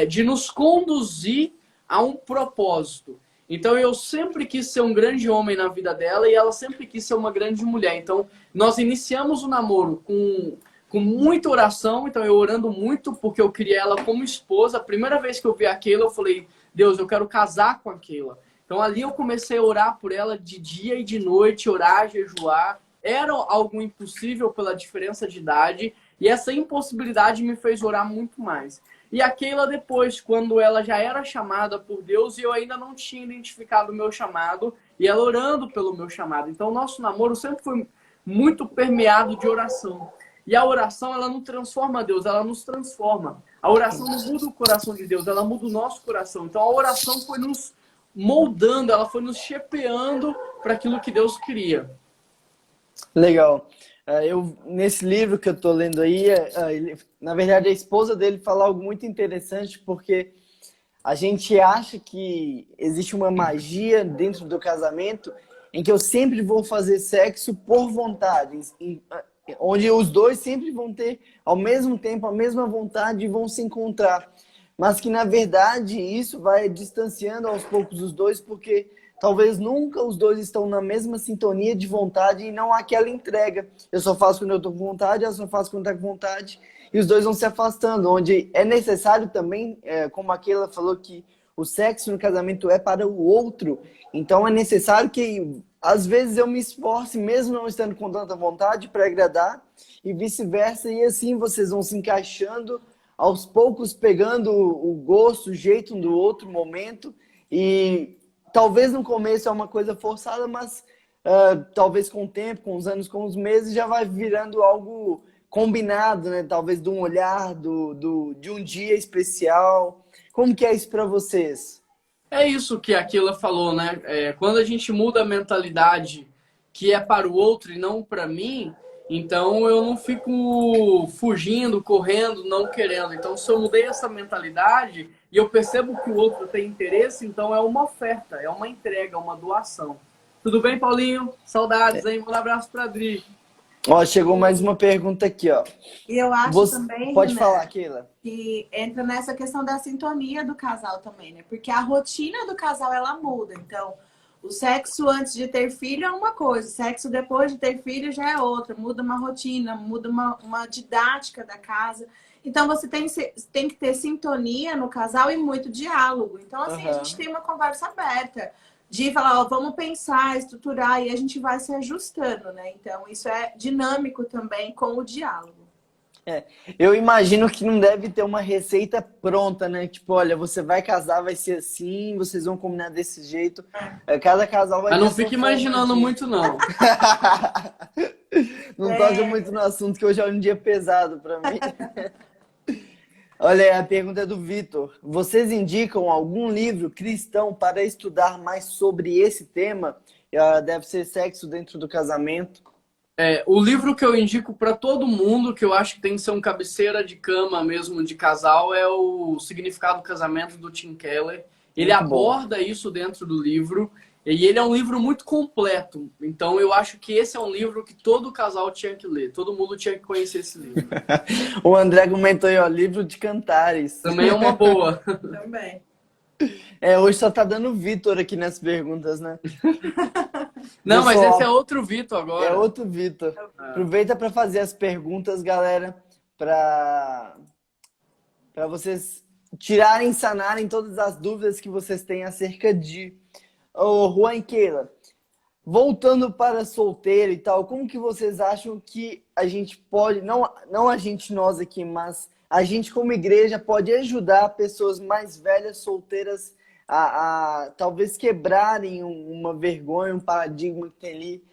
de nos conduzir a um propósito. Então, eu sempre quis ser um grande homem na vida dela e ela sempre quis ser uma grande mulher. Então, nós iniciamos o namoro com muita oração. Então, eu orando muito porque eu queria ela como esposa. A primeira vez que eu vi a Keila, eu falei, Deus, eu quero casar com a Keila. Então, ali eu comecei a orar por ela de dia e de noite, orar, jejuar. Era algo impossível pela diferença de idade e essa impossibilidade me fez orar muito mais. E a Keila depois, quando ela já era chamada por Deus e eu ainda não tinha identificado o meu chamado, e ela orando pelo meu chamado. Então, o nosso namoro sempre foi muito permeado de oração. E a oração, ela não transforma Deus, ela nos transforma. A oração não muda o coração de Deus, ela muda o nosso coração. Então, a oração foi nos moldando, ela foi nos shapeando para aquilo que Deus queria. Legal. Nesse livro que eu tô lendo aí, na verdade a esposa dele fala algo muito interessante, porque a gente acha que existe uma magia dentro do casamento em que eu sempre vou fazer sexo por vontade, onde os dois sempre vão ter ao mesmo tempo a mesma vontade e vão se encontrar. Mas que na verdade isso vai distanciando aos poucos os dois, porque talvez nunca os dois estão na mesma sintonia de vontade e não há aquela entrega. Eu só faço quando eu estou com vontade, ela só faz quando está com vontade. E os dois vão se afastando, onde é necessário também, como a Keila falou, que o sexo no casamento é para o outro. Então é necessário que, às vezes, eu me esforce, mesmo não estando com tanta vontade, para agradar, e vice-versa. E assim vocês vão se encaixando, aos poucos pegando o gosto, o jeito um do outro, momento. E talvez no começo é uma coisa forçada, mas talvez com o tempo, com os anos, com os meses, já vai virando algo combinado, né? Talvez de um olhar, de um dia especial. Como que é isso para vocês? É isso que a Keila falou, né? Quando a gente muda a mentalidade que é para o outro e não para mim, então eu não fico fugindo, correndo, não querendo. Então, se eu mudei essa mentalidade e eu percebo que o outro tem interesse, então é uma oferta, é uma entrega, é uma doação. Tudo bem, Paulinho? Saudades, hein? Um abraço para a Adri. Ó, chegou mais uma pergunta aqui, ó. E eu acho também, pode né, falar, Keila. que entra nessa questão da sintonia do casal também, né? Porque a rotina do casal, ela muda. Então, o sexo antes de ter filho é uma coisa, o sexo depois de ter filho já é outra. Muda uma rotina, muda uma didática da casa. Então, você tem que ter sintonia no casal e muito diálogo. Então, assim, a gente tem uma conversa aberta de falar, ó, vamos pensar, estruturar, e a gente vai se ajustando, né? Então, isso é dinâmico também com o diálogo. Eu imagino que não deve ter uma receita pronta, né? Tipo, olha, você vai casar, vai ser assim, vocês vão combinar desse jeito. Cada casal vai ter. Mas não fique imaginando muito, não. Não toca muito no assunto, que hoje é um dia pesado para mim. Olha, a pergunta é do Vitor. Vocês indicam algum livro cristão para estudar mais sobre esse tema? Deve ser sexo dentro do casamento. O livro que eu indico para todo mundo, que eu acho que tem que ser um cabeceira de cama mesmo de casal, é o Significado do Casamento, do Tim Keller. Ele aborda isso dentro do livro. E ele é um livro muito completo. Então eu acho que esse é um livro que todo casal tinha que ler. Todo mundo tinha que conhecer esse livro. O André comentou aí, ó, livro de cantares. Também é uma boa. Também. Hoje só tá dando Vitor aqui nas perguntas, né? Não, mas Pessoal, esse é outro Vitor agora. é outro Vitor. Aproveita para fazer as perguntas, galera, para vocês tirarem, sanarem todas as dúvidas que vocês têm acerca de... Ô, Juan e Keila, voltando para solteiro e tal, como que vocês acham que a gente pode, não a gente nós aqui, mas a gente como igreja pode ajudar pessoas mais velhas, solteiras, a talvez quebrarem uma vergonha, um paradigma que tem ali?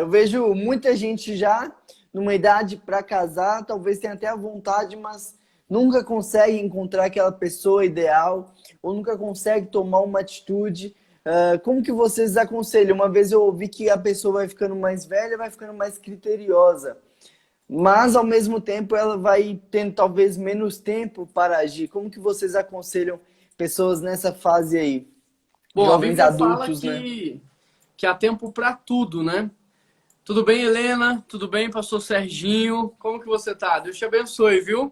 Eu vejo muita gente já numa idade para casar, talvez tenha até a vontade, mas nunca consegue encontrar aquela pessoa ideal, ou nunca consegue tomar uma atitude. Como que vocês aconselham? Uma vez eu ouvi que a pessoa vai ficando mais velha, vai ficando mais criteriosa, mas ao mesmo tempo ela vai tendo talvez menos tempo para agir. Como que vocês aconselham pessoas nessa fase aí? Bom, Jovens a Bíblia adultos, fala né? que há tempo para tudo, né? Tudo bem, Helena? Tudo bem, pastor Serginho? Como que você tá? Deus te abençoe, viu?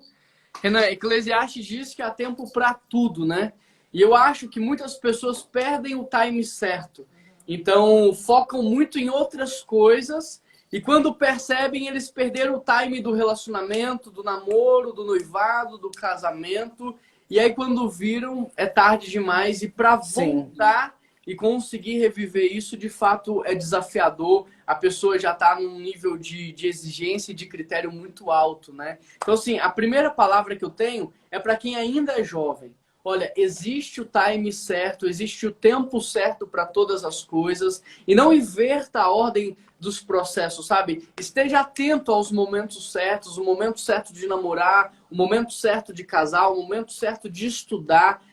Renan, Eclesiastes diz que há tempo para tudo, né? E eu acho que muitas pessoas perdem o time certo. Então, focam muito em outras coisas e quando percebem, eles perderam o time do relacionamento, do namoro, do noivado, do casamento. E aí, quando viram, é tarde demais. E para voltar e conseguir reviver isso, de fato, é desafiador. A pessoa já está num nível de exigência e de critério muito alto, né? Então, assim, a primeira palavra que eu tenho é para quem ainda é jovem. Olha, existe o time certo, existe o tempo certo para todas as coisas e não inverta a ordem dos processos, sabe? Esteja atento aos momentos certos, o momento certo de namorar, o momento certo de casar, o momento certo de estudar.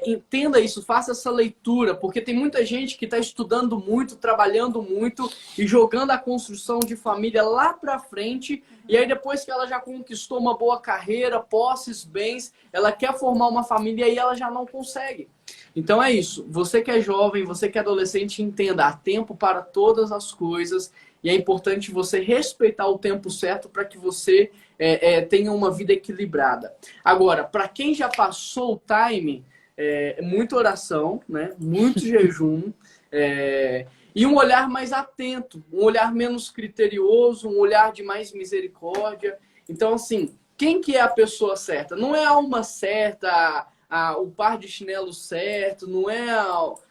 Entenda isso, faça essa leitura, porque tem muita gente que está estudando muito, trabalhando muito e jogando a construção de família lá para frente. E aí depois que ela já conquistou uma boa carreira, posses, bens, ela quer formar uma família e ela já não consegue. Então é isso. Você que é jovem, você que é adolescente, entenda, há tempo para todas as coisas e é importante você respeitar o tempo certo para que você tenha uma vida equilibrada. Agora, para quem já passou o time, muita oração, né? Muito jejum, e um olhar mais atento, um olhar menos criterioso, um olhar de mais misericórdia. Então, assim, quem que é a pessoa certa? Não é a alma certa, o par de chinelo certo, não é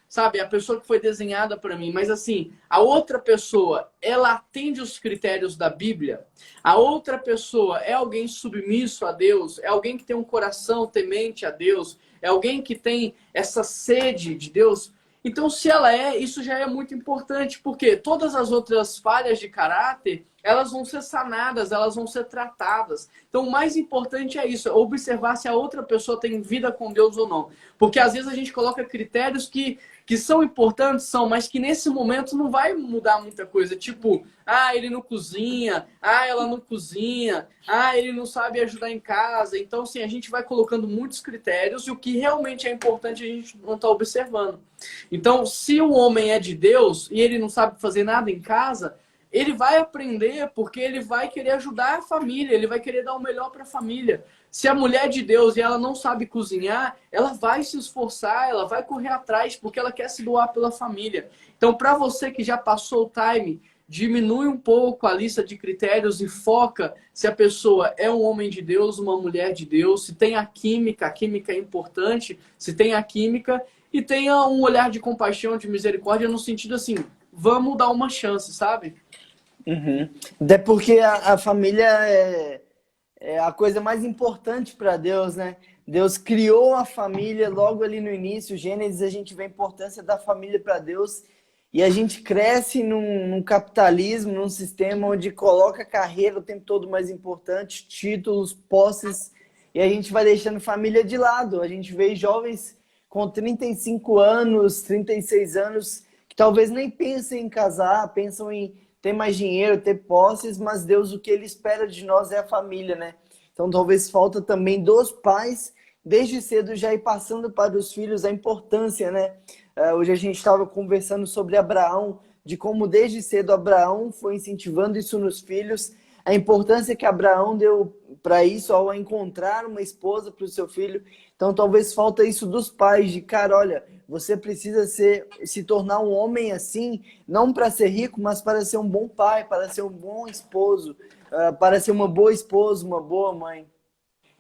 sabe, a pessoa que foi desenhada para mim, mas assim, a outra pessoa, ela atende os critérios da Bíblia? A outra pessoa é alguém submisso a Deus? É alguém que tem um coração temente a Deus? É alguém que tem essa sede de Deus? Então, se ela isso já é muito importante, porque todas as outras falhas de caráter, elas vão ser sanadas, elas vão ser tratadas. Então, o mais importante é isso, é observar se a outra pessoa tem vida com Deus ou não. Porque, às vezes, a gente coloca critérios que são importantes, mas que nesse momento não vai mudar muita coisa. Tipo, ele não cozinha, ela não cozinha, ele não sabe ajudar em casa. Então, assim, a gente vai colocando muitos critérios e o que realmente é importante a gente não está observando. Então, se o homem é de Deus e ele não sabe fazer nada em casa, ele vai aprender porque ele vai querer ajudar a família, ele vai querer dar o melhor para a família. Se a mulher é de Deus e ela não sabe cozinhar, ela vai se esforçar, ela vai correr atrás porque ela quer se doar pela família. Então, para você que já passou o time, diminui um pouco a lista de critérios e foca se a pessoa é um homem de Deus, uma mulher de Deus, se tem a química é importante, se tem a química e tenha um olhar de compaixão, de misericórdia no sentido assim, vamos dar uma chance, sabe? Uhum. Até porque a família é a coisa mais importante para Deus, né? Deus criou a família logo ali no início. Gênesis, a gente vê a importância da família para Deus. E a gente cresce num capitalismo, num sistema onde coloca a carreira o tempo todo mais importante, títulos, posses, e a gente vai deixando família de lado. A gente vê jovens com 35 anos, 36 anos, que talvez nem pensem em casar, pensam em ter mais dinheiro, ter posses, mas Deus, o que Ele espera de nós é a família, né? Então, talvez falta também dos pais desde cedo já ir passando para os filhos a importância, né? Hoje a gente estava conversando sobre Abraão, de como desde cedo Abraão foi incentivando isso nos filhos, a importância que Abraão deu para isso ao encontrar uma esposa para o seu filho. Então talvez falta isso dos pais, de cara, olha, você precisa se tornar um homem assim, não para ser rico, mas para ser um bom pai, para ser um bom esposo, para ser uma boa esposa, uma boa mãe.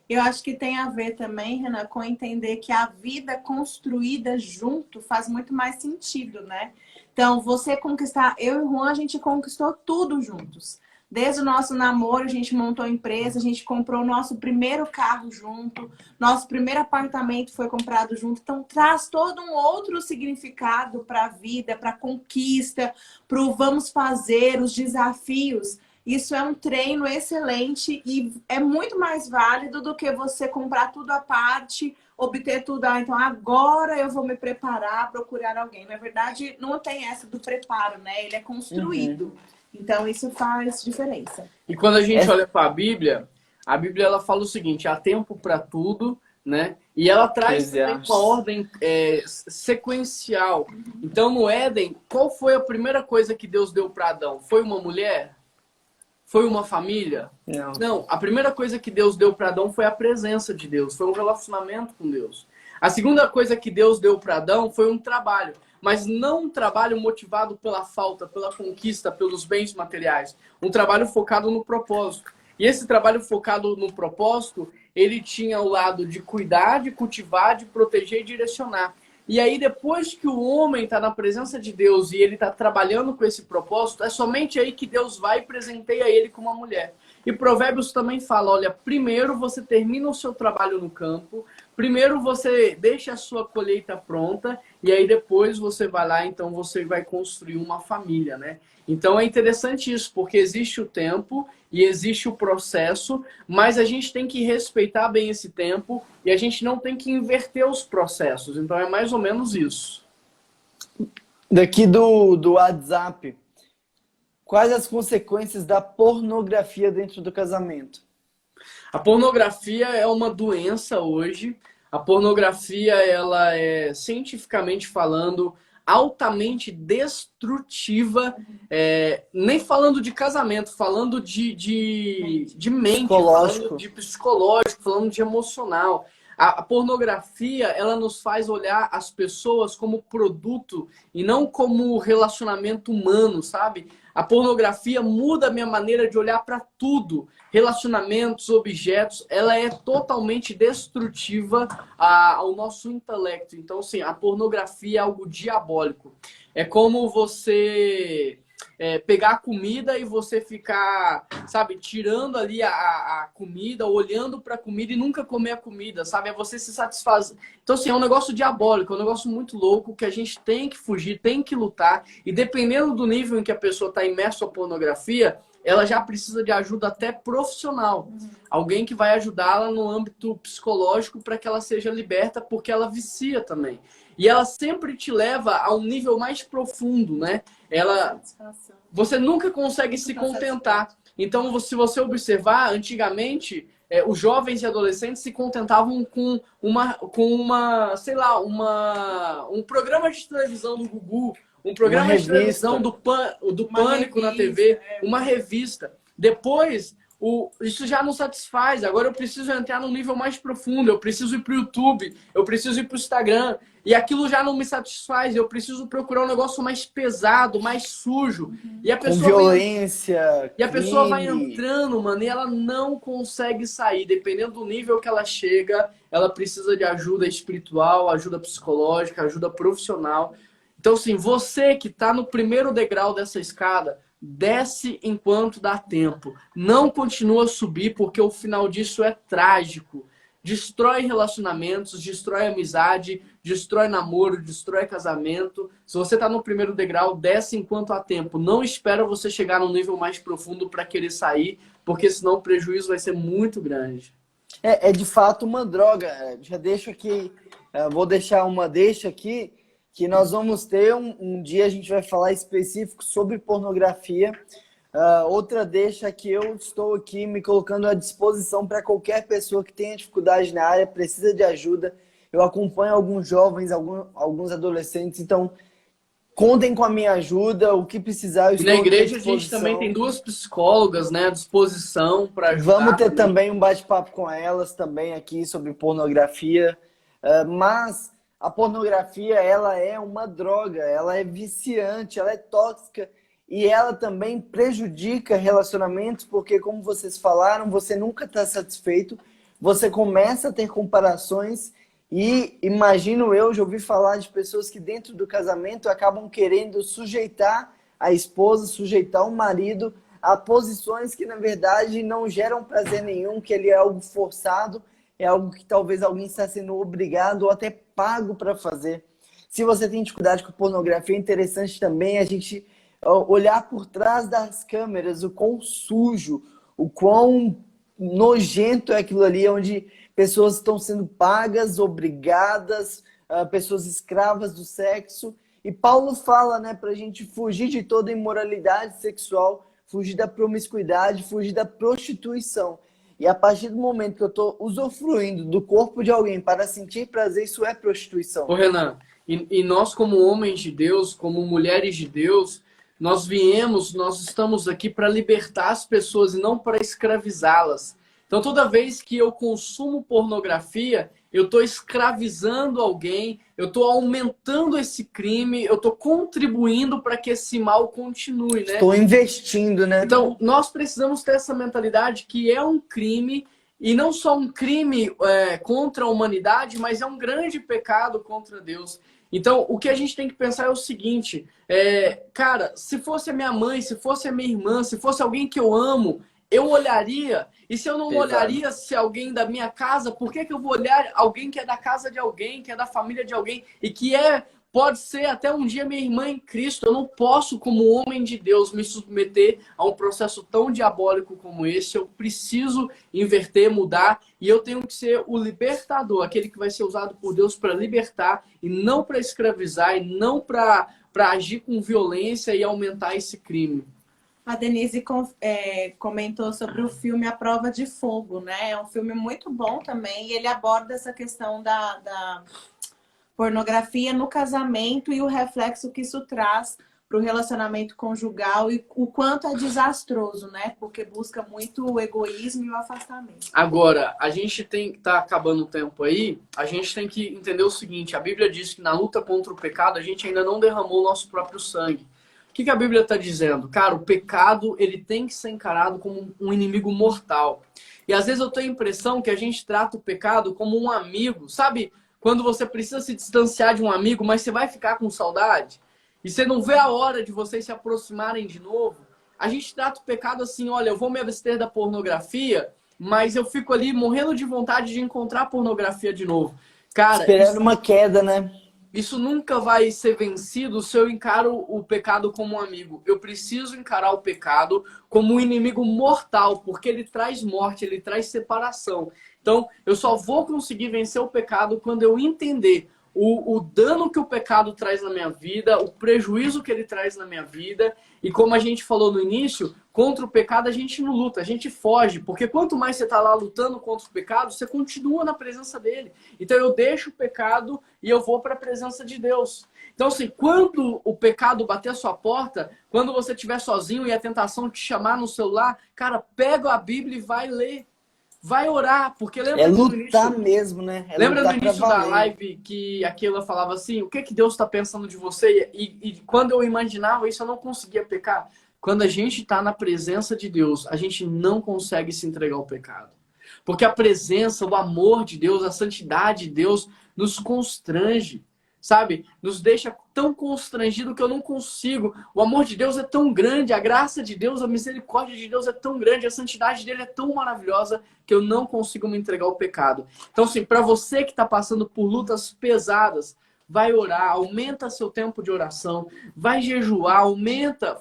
Eu acho que tem a ver também, Renan, com entender que a vida construída junto faz muito mais sentido, né? Então, você conquistar... Eu e o Juan, a gente conquistou tudo juntos. Desde o nosso namoro, a gente montou a empresa, a gente comprou o nosso primeiro carro junto, nosso primeiro apartamento foi comprado junto. Então, traz todo um outro significado para a vida, para a conquista, para o vamos fazer, os desafios. Isso é um treino excelente e é muito mais válido do que você comprar tudo à parte, obter tudo. Então, agora eu vou me preparar, procurar alguém. Na verdade, não tem essa do preparo, né? Ele é construído. Então, isso faz diferença. E quando a gente olha para a Bíblia ela fala o seguinte, há tempo para tudo, né? E ela traz também uma ordem sequencial. Então, no Éden, qual foi a primeira coisa que Deus deu para Adão? Foi uma mulher? Foi uma família? Não. A primeira coisa que Deus deu para Adão foi a presença de Deus, foi um relacionamento com Deus. A segunda coisa que Deus deu para Adão foi um trabalho, mas não um trabalho motivado pela falta, pela conquista, pelos bens materiais. Um trabalho focado no propósito. E esse trabalho focado no propósito, ele tinha o lado de cuidar, de cultivar, de proteger e direcionar. E aí, depois que o homem está na presença de Deus e ele está trabalhando com esse propósito, é somente aí que Deus vai e presenteia ele com uma mulher. E Provérbios também fala, olha, primeiro você termina o seu trabalho no campo, primeiro você deixa a sua colheita pronta, e aí depois você vai lá, então você vai construir uma família, né? Então é interessante isso, porque existe o tempo e existe o processo, mas a gente tem que respeitar bem esse tempo e a gente não tem que inverter os processos. Então é mais ou menos isso. Daqui do WhatsApp, quais as consequências da pornografia dentro do casamento? A pornografia é uma doença hoje. A pornografia, ela é, cientificamente falando, altamente destrutiva, nem falando de casamento, falando de mente, falando de psicológico, falando de emocional. A pornografia, ela nos faz olhar as pessoas como produto e não como relacionamento humano, sabe? A pornografia muda a minha maneira de olhar para tudo. Relacionamentos, objetos, ela é totalmente destrutiva ao nosso intelecto. Então, assim, a pornografia é algo diabólico. É como você pegar a comida e você ficar, sabe, tirando ali a comida, olhando para a comida e nunca comer a comida, sabe? É você se satisfazer. Então, assim, é um negócio diabólico, é um negócio muito louco que a gente tem que fugir, tem que lutar. E dependendo do nível em que a pessoa está imersa à pornografia, ela já precisa de ajuda até profissional. Alguém que vai ajudá-la no âmbito psicológico para que ela seja liberta, porque ela vicia também. E ela sempre te leva a um nível mais profundo, né? Você nunca consegue se contentar. Então, se você observar, antigamente, os jovens e adolescentes se contentavam com sei lá, um programa de televisão do Gugu, um programa de televisão do Pânico na TV, uma revista. Depois, isso já não satisfaz. Agora eu preciso entrar num nível mais profundo. Eu preciso ir para o YouTube, eu preciso ir para o Instagram. E aquilo já não me satisfaz. Eu preciso procurar um negócio mais pesado, mais sujo. E a pessoa com violência, e a pessoa vai entrando, mano, e ela não consegue sair. Dependendo do nível que ela chega, ela precisa de ajuda espiritual, ajuda psicológica, ajuda profissional. Então, assim, você que está no primeiro degrau dessa escada, desce enquanto dá tempo. Não continua a subir, porque o final disso é trágico. Destrói relacionamentos, destrói amizade, destrói namoro, destrói casamento. Se você está no primeiro degrau, desce enquanto há tempo. Não espera você chegar num nível mais profundo para querer sair, porque senão o prejuízo vai ser muito grande. É de fato uma droga. Já deixo aqui, vou deixar uma deixa aqui, que nós vamos ter um dia, a gente vai falar específico sobre pornografia, Outra deixa que eu estou aqui me colocando à disposição para qualquer pessoa que tenha dificuldade na área, precisa de ajuda. Eu acompanho alguns jovens, alguns adolescentes, então contem com a minha ajuda, o que precisar, eu E na estou aqui à igreja a gente também disposição. tem 2 psicólogas, né, à disposição para ajudar. Vamos ter também um bate-papo com elas também aqui sobre pornografia. Mas a pornografia, ela é uma droga, ela é viciante, ela é tóxica e ela também prejudica relacionamentos, porque como vocês falaram, você nunca está satisfeito, você começa a ter comparações e imagino eu, já ouvi falar de pessoas que dentro do casamento acabam querendo sujeitar a esposa, sujeitar o marido a posições que na verdade não geram prazer nenhum, que ele é algo forçado, é algo que talvez alguém está sendo obrigado ou até pago para fazer. Se você tem dificuldade com pornografia, é interessante também a gente olhar por trás das câmeras o quão sujo, o quão nojento é aquilo ali, onde pessoas estão sendo pagas, obrigadas, pessoas escravas do sexo. E Paulo fala, né, para a gente fugir de toda imoralidade sexual, fugir da promiscuidade, fugir da prostituição. E a partir do momento que eu estou usufruindo do corpo de alguém para sentir prazer, isso é prostituição. Ô Renan, e nós como homens de Deus, como mulheres de Deus, nós estamos aqui para libertar as pessoas e não para escravizá-las. Então toda vez que eu consumo pornografia, eu estou escravizando alguém, eu estou aumentando esse crime, eu estou contribuindo para que esse mal continue, né? Estou investindo, né? Então, nós precisamos ter essa mentalidade que é um crime, e não só um crime contra a humanidade, mas é um grande pecado contra Deus. Então, o que a gente tem que pensar é o seguinte, cara, se fosse a minha mãe, se fosse a minha irmã, se fosse alguém que eu amo, eu olharia, e se eu não olharia se alguém da minha casa, por que eu vou olhar alguém que é da casa de alguém, que é da família de alguém, e que pode ser até um dia minha irmã em Cristo? Eu não posso, como homem de Deus, me submeter a um processo tão diabólico como esse. Eu preciso inverter, mudar, e eu tenho que ser o libertador, aquele que vai ser usado por Deus para libertar, e não para escravizar, e não para agir com violência e aumentar esse crime. A Denise comentou sobre o filme A Prova de Fogo, né? É um filme muito bom também, e ele aborda essa questão da pornografia no casamento e o reflexo que isso traz para o relacionamento conjugal e o quanto é desastroso, né? Porque busca muito o egoísmo e o afastamento. Agora, a gente tá acabando o tempo aí, a gente tem que entender o seguinte, a Bíblia diz que na luta contra o pecado a gente ainda não derramou o nosso próprio sangue. O que a Bíblia está dizendo? Cara, o pecado ele tem que ser encarado como um inimigo mortal. E às vezes eu tenho a impressão que a gente trata o pecado como um amigo. Sabe quando você precisa se distanciar de um amigo, mas você vai ficar com saudade? E você não vê a hora de vocês se aproximarem de novo? A gente trata o pecado assim, olha, eu vou me abster da pornografia, mas eu fico ali morrendo de vontade de encontrar pornografia de novo. Cara, esperando uma queda, né? Isso nunca vai ser vencido se eu encaro o pecado como um amigo. Eu preciso encarar o pecado como um inimigo mortal, porque ele traz morte, ele traz separação. Então, eu só vou conseguir vencer o pecado quando eu entender o dano que o pecado traz na minha vida, o prejuízo que ele traz na minha vida. E como a gente falou no início, contra o pecado a gente não luta, a gente foge. Porque quanto mais você está lá lutando contra o pecado, você continua na presença dele. Então eu deixo o pecado e eu vou para a presença de Deus. Então assim, quando o pecado bater a sua porta, quando você estiver sozinho e a tentação te chamar no celular, cara, pega a Bíblia e vai ler. Vai orar, porque lembra lutar início, mesmo, né? Lembra no início da live que aquela falava assim, o que Deus está pensando de você? E quando eu imaginava isso, eu não conseguia pecar. Quando a gente está na presença de Deus, a gente não consegue se entregar ao pecado. Porque a presença, o amor de Deus, a santidade de Deus nos constrange. Sabe? Nos deixa tão constrangido que eu não consigo. O amor de Deus é tão grande, a graça de Deus, a misericórdia de Deus é tão grande, a santidade dele é tão maravilhosa que eu não consigo me entregar ao pecado. Então, assim, para você que está passando por lutas pesadas, vai orar, aumenta seu tempo de oração, vai jejuar,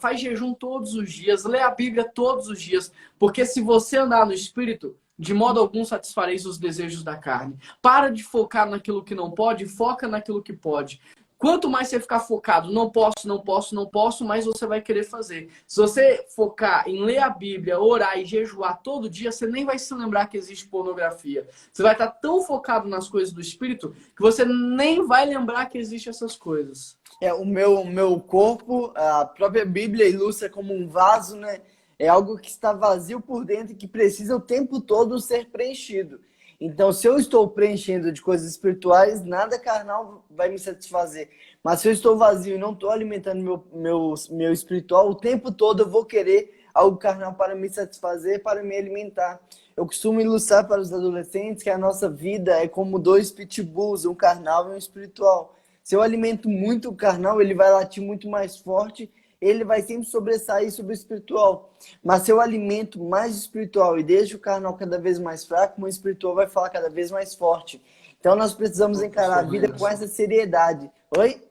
faz jejum todos os dias, lê a Bíblia todos os dias, porque se você andar no Espírito, de modo algum satisfareis os desejos da carne. Para de focar naquilo que não pode, foca naquilo que pode. Quanto mais você ficar focado, não posso, não posso, não posso, mais você vai querer fazer. Se você focar em ler a Bíblia, orar e jejuar todo dia, você nem vai se lembrar que existe pornografia. Você vai estar tão focado nas coisas do Espírito que você nem vai lembrar que existem essas coisas. O meu corpo, a própria Bíblia ilustra como um vaso, né? É algo que está vazio por dentro e que precisa o tempo todo ser preenchido. Então, se eu estou preenchendo de coisas espirituais, nada carnal vai me satisfazer. Mas se eu estou vazio e não estou alimentando meu espiritual, o tempo todo eu vou querer algo carnal para me satisfazer, para me alimentar. Eu costumo ilustrar para os adolescentes que a nossa vida é como dois pitbulls, um carnal e um espiritual. Se eu alimento muito o carnal, ele vai latir muito mais forte, ele vai sempre sobressair sobre o espiritual. Mas se eu alimento mais o espiritual e deixo o carnal cada vez mais fraco, o espiritual vai falar cada vez mais forte. Então nós precisamos encarar a vida com essa seriedade. Oi?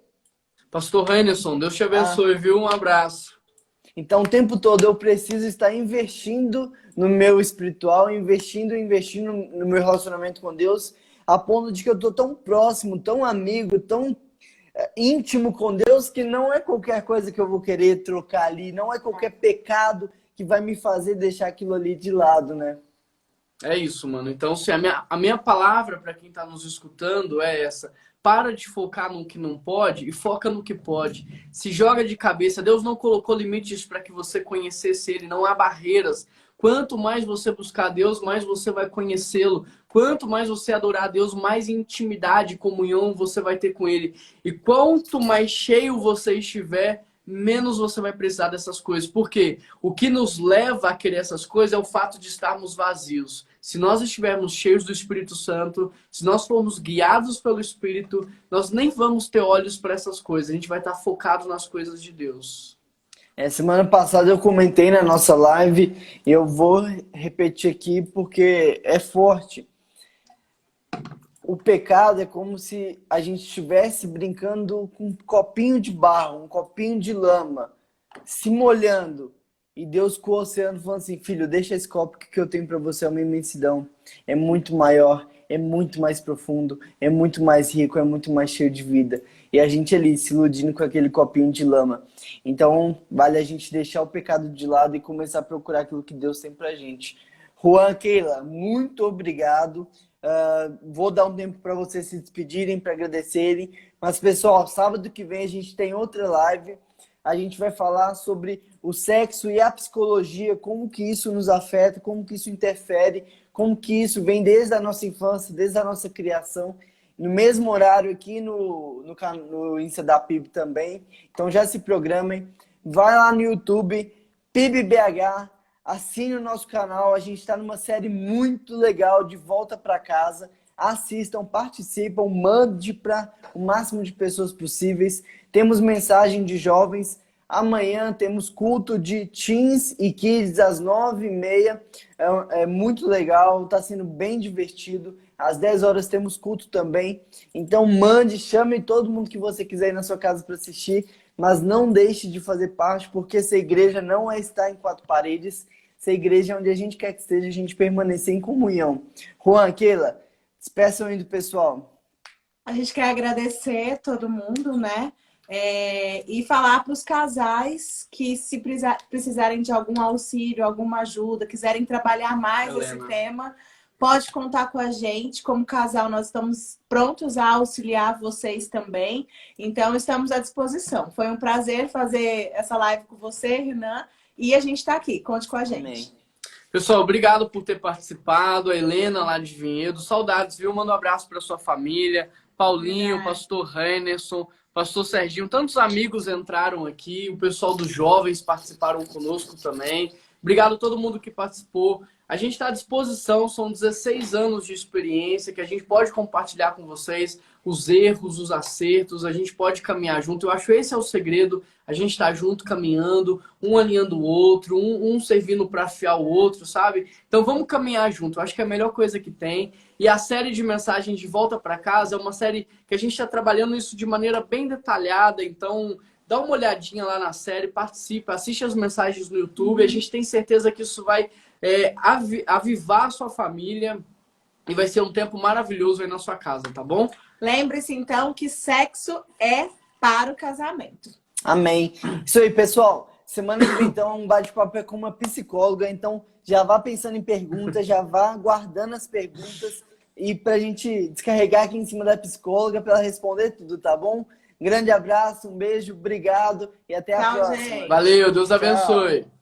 Pastor Henderson, Deus te abençoe, viu? Um abraço. Então o tempo todo eu preciso estar investindo no meu espiritual, investindo no meu relacionamento com Deus, a ponto de que eu estou tão próximo, tão amigo, tão íntimo com Deus, que não é qualquer coisa que eu vou querer trocar ali, não é qualquer pecado que vai me fazer deixar aquilo ali de lado, né? É isso, mano. Então, se a minha palavra para quem está nos escutando é essa: para de focar no que não pode e foca no que pode. Se joga de cabeça. Deus não colocou limites para que você conhecesse Ele, não há barreiras. Quanto mais você buscar Deus, mais você vai conhecê-lo. Quanto mais você adorar a Deus, mais intimidade e comunhão você vai ter com Ele. E quanto mais cheio você estiver, menos você vai precisar dessas coisas. Por quê? O que nos leva a querer essas coisas é o fato de estarmos vazios. Se nós estivermos cheios do Espírito Santo, se nós formos guiados pelo Espírito, nós nem vamos ter olhos para essas coisas. A gente vai estar focado nas coisas de Deus. Semana passada eu comentei na nossa live, e eu vou repetir aqui porque é forte. O pecado é como se a gente estivesse brincando com um copinho de barro, um copinho de lama, se molhando. E Deus com o oceano falando assim: filho, deixa esse copo que eu tenho para você, é uma imensidão. É muito maior, é muito mais profundo, é muito mais rico, é muito mais cheio de vida. E a gente ali se iludindo com aquele copinho de lama. Então, vale a gente deixar o pecado de lado e começar a procurar aquilo que Deus tem pra gente. Juan, Keila, muito obrigado. Vou dar um tempo para vocês se despedirem, para agradecerem. Mas, pessoal, sábado que vem a gente tem outra live. A gente vai falar sobre o sexo e a psicologia, como que isso nos afeta, como que isso interfere, como que isso vem desde a nossa infância, desde a nossa criação. No mesmo horário aqui no Insta da PIB também. Então já se programem. Vai lá no YouTube, PIBBH. Assine o nosso canal, a gente está numa série muito legal de volta para casa. Assistam, participam, mande para o máximo de pessoas possíveis. Temos mensagem de jovens. Amanhã temos culto de teens e kids às 9h30. É muito legal, está sendo bem divertido. Às 10 horas temos culto também. Então mande, chame todo mundo que você quiser ir na sua casa para assistir. Mas não deixe de fazer parte, porque essa igreja não é estar em quatro paredes. Essa igreja é onde a gente quer que esteja, a gente permanecer em comunhão. Juan, Keila, despeçam aí do pessoal. A gente quer agradecer todo mundo, né? E falar para os casais que se precisarem de algum auxílio, alguma ajuda, quiserem trabalhar mais esse tema, pode contar com a gente. Como casal, nós estamos prontos a auxiliar vocês também. Então, estamos à disposição. Foi um prazer fazer essa live com você, Renan. E a gente está aqui. Conte com a gente. Amém. Pessoal, obrigado por ter participado. A Helena lá de Vinhedo. Saudades, viu? Manda um abraço para sua família. Paulinho, pastor Henderson, pastor Serginho. Tantos amigos entraram aqui. O pessoal dos jovens participaram conosco também. Obrigado a todo mundo que participou. A gente está à disposição, são 16 anos de experiência que a gente pode compartilhar com vocês os erros, os acertos, a gente pode caminhar junto. Eu acho que esse é o segredo, a gente está junto caminhando, um alinhando o outro, um servindo para afiar o outro, sabe? Então vamos caminhar junto, eu acho que é a melhor coisa que tem. E a série de mensagens de volta para casa é uma série que a gente está trabalhando isso de maneira bem detalhada, então dá uma olhadinha lá na série, participa, assiste as mensagens no YouTube, a gente tem certeza que isso vai avivar a sua família e vai ser um tempo maravilhoso aí na sua casa, tá bom? Lembre-se, então, que sexo é para o casamento. Amém. Isso aí, pessoal. Semana que vem, então, um bate-papo é com uma psicóloga. Então, já vá pensando em perguntas, já vá guardando as perguntas e pra gente descarregar aqui em cima da psicóloga para ela responder tudo, tá bom? Grande abraço, um beijo, obrigado e até a Tchau, próxima. gente. Valeu, Deus Tchau. abençoe.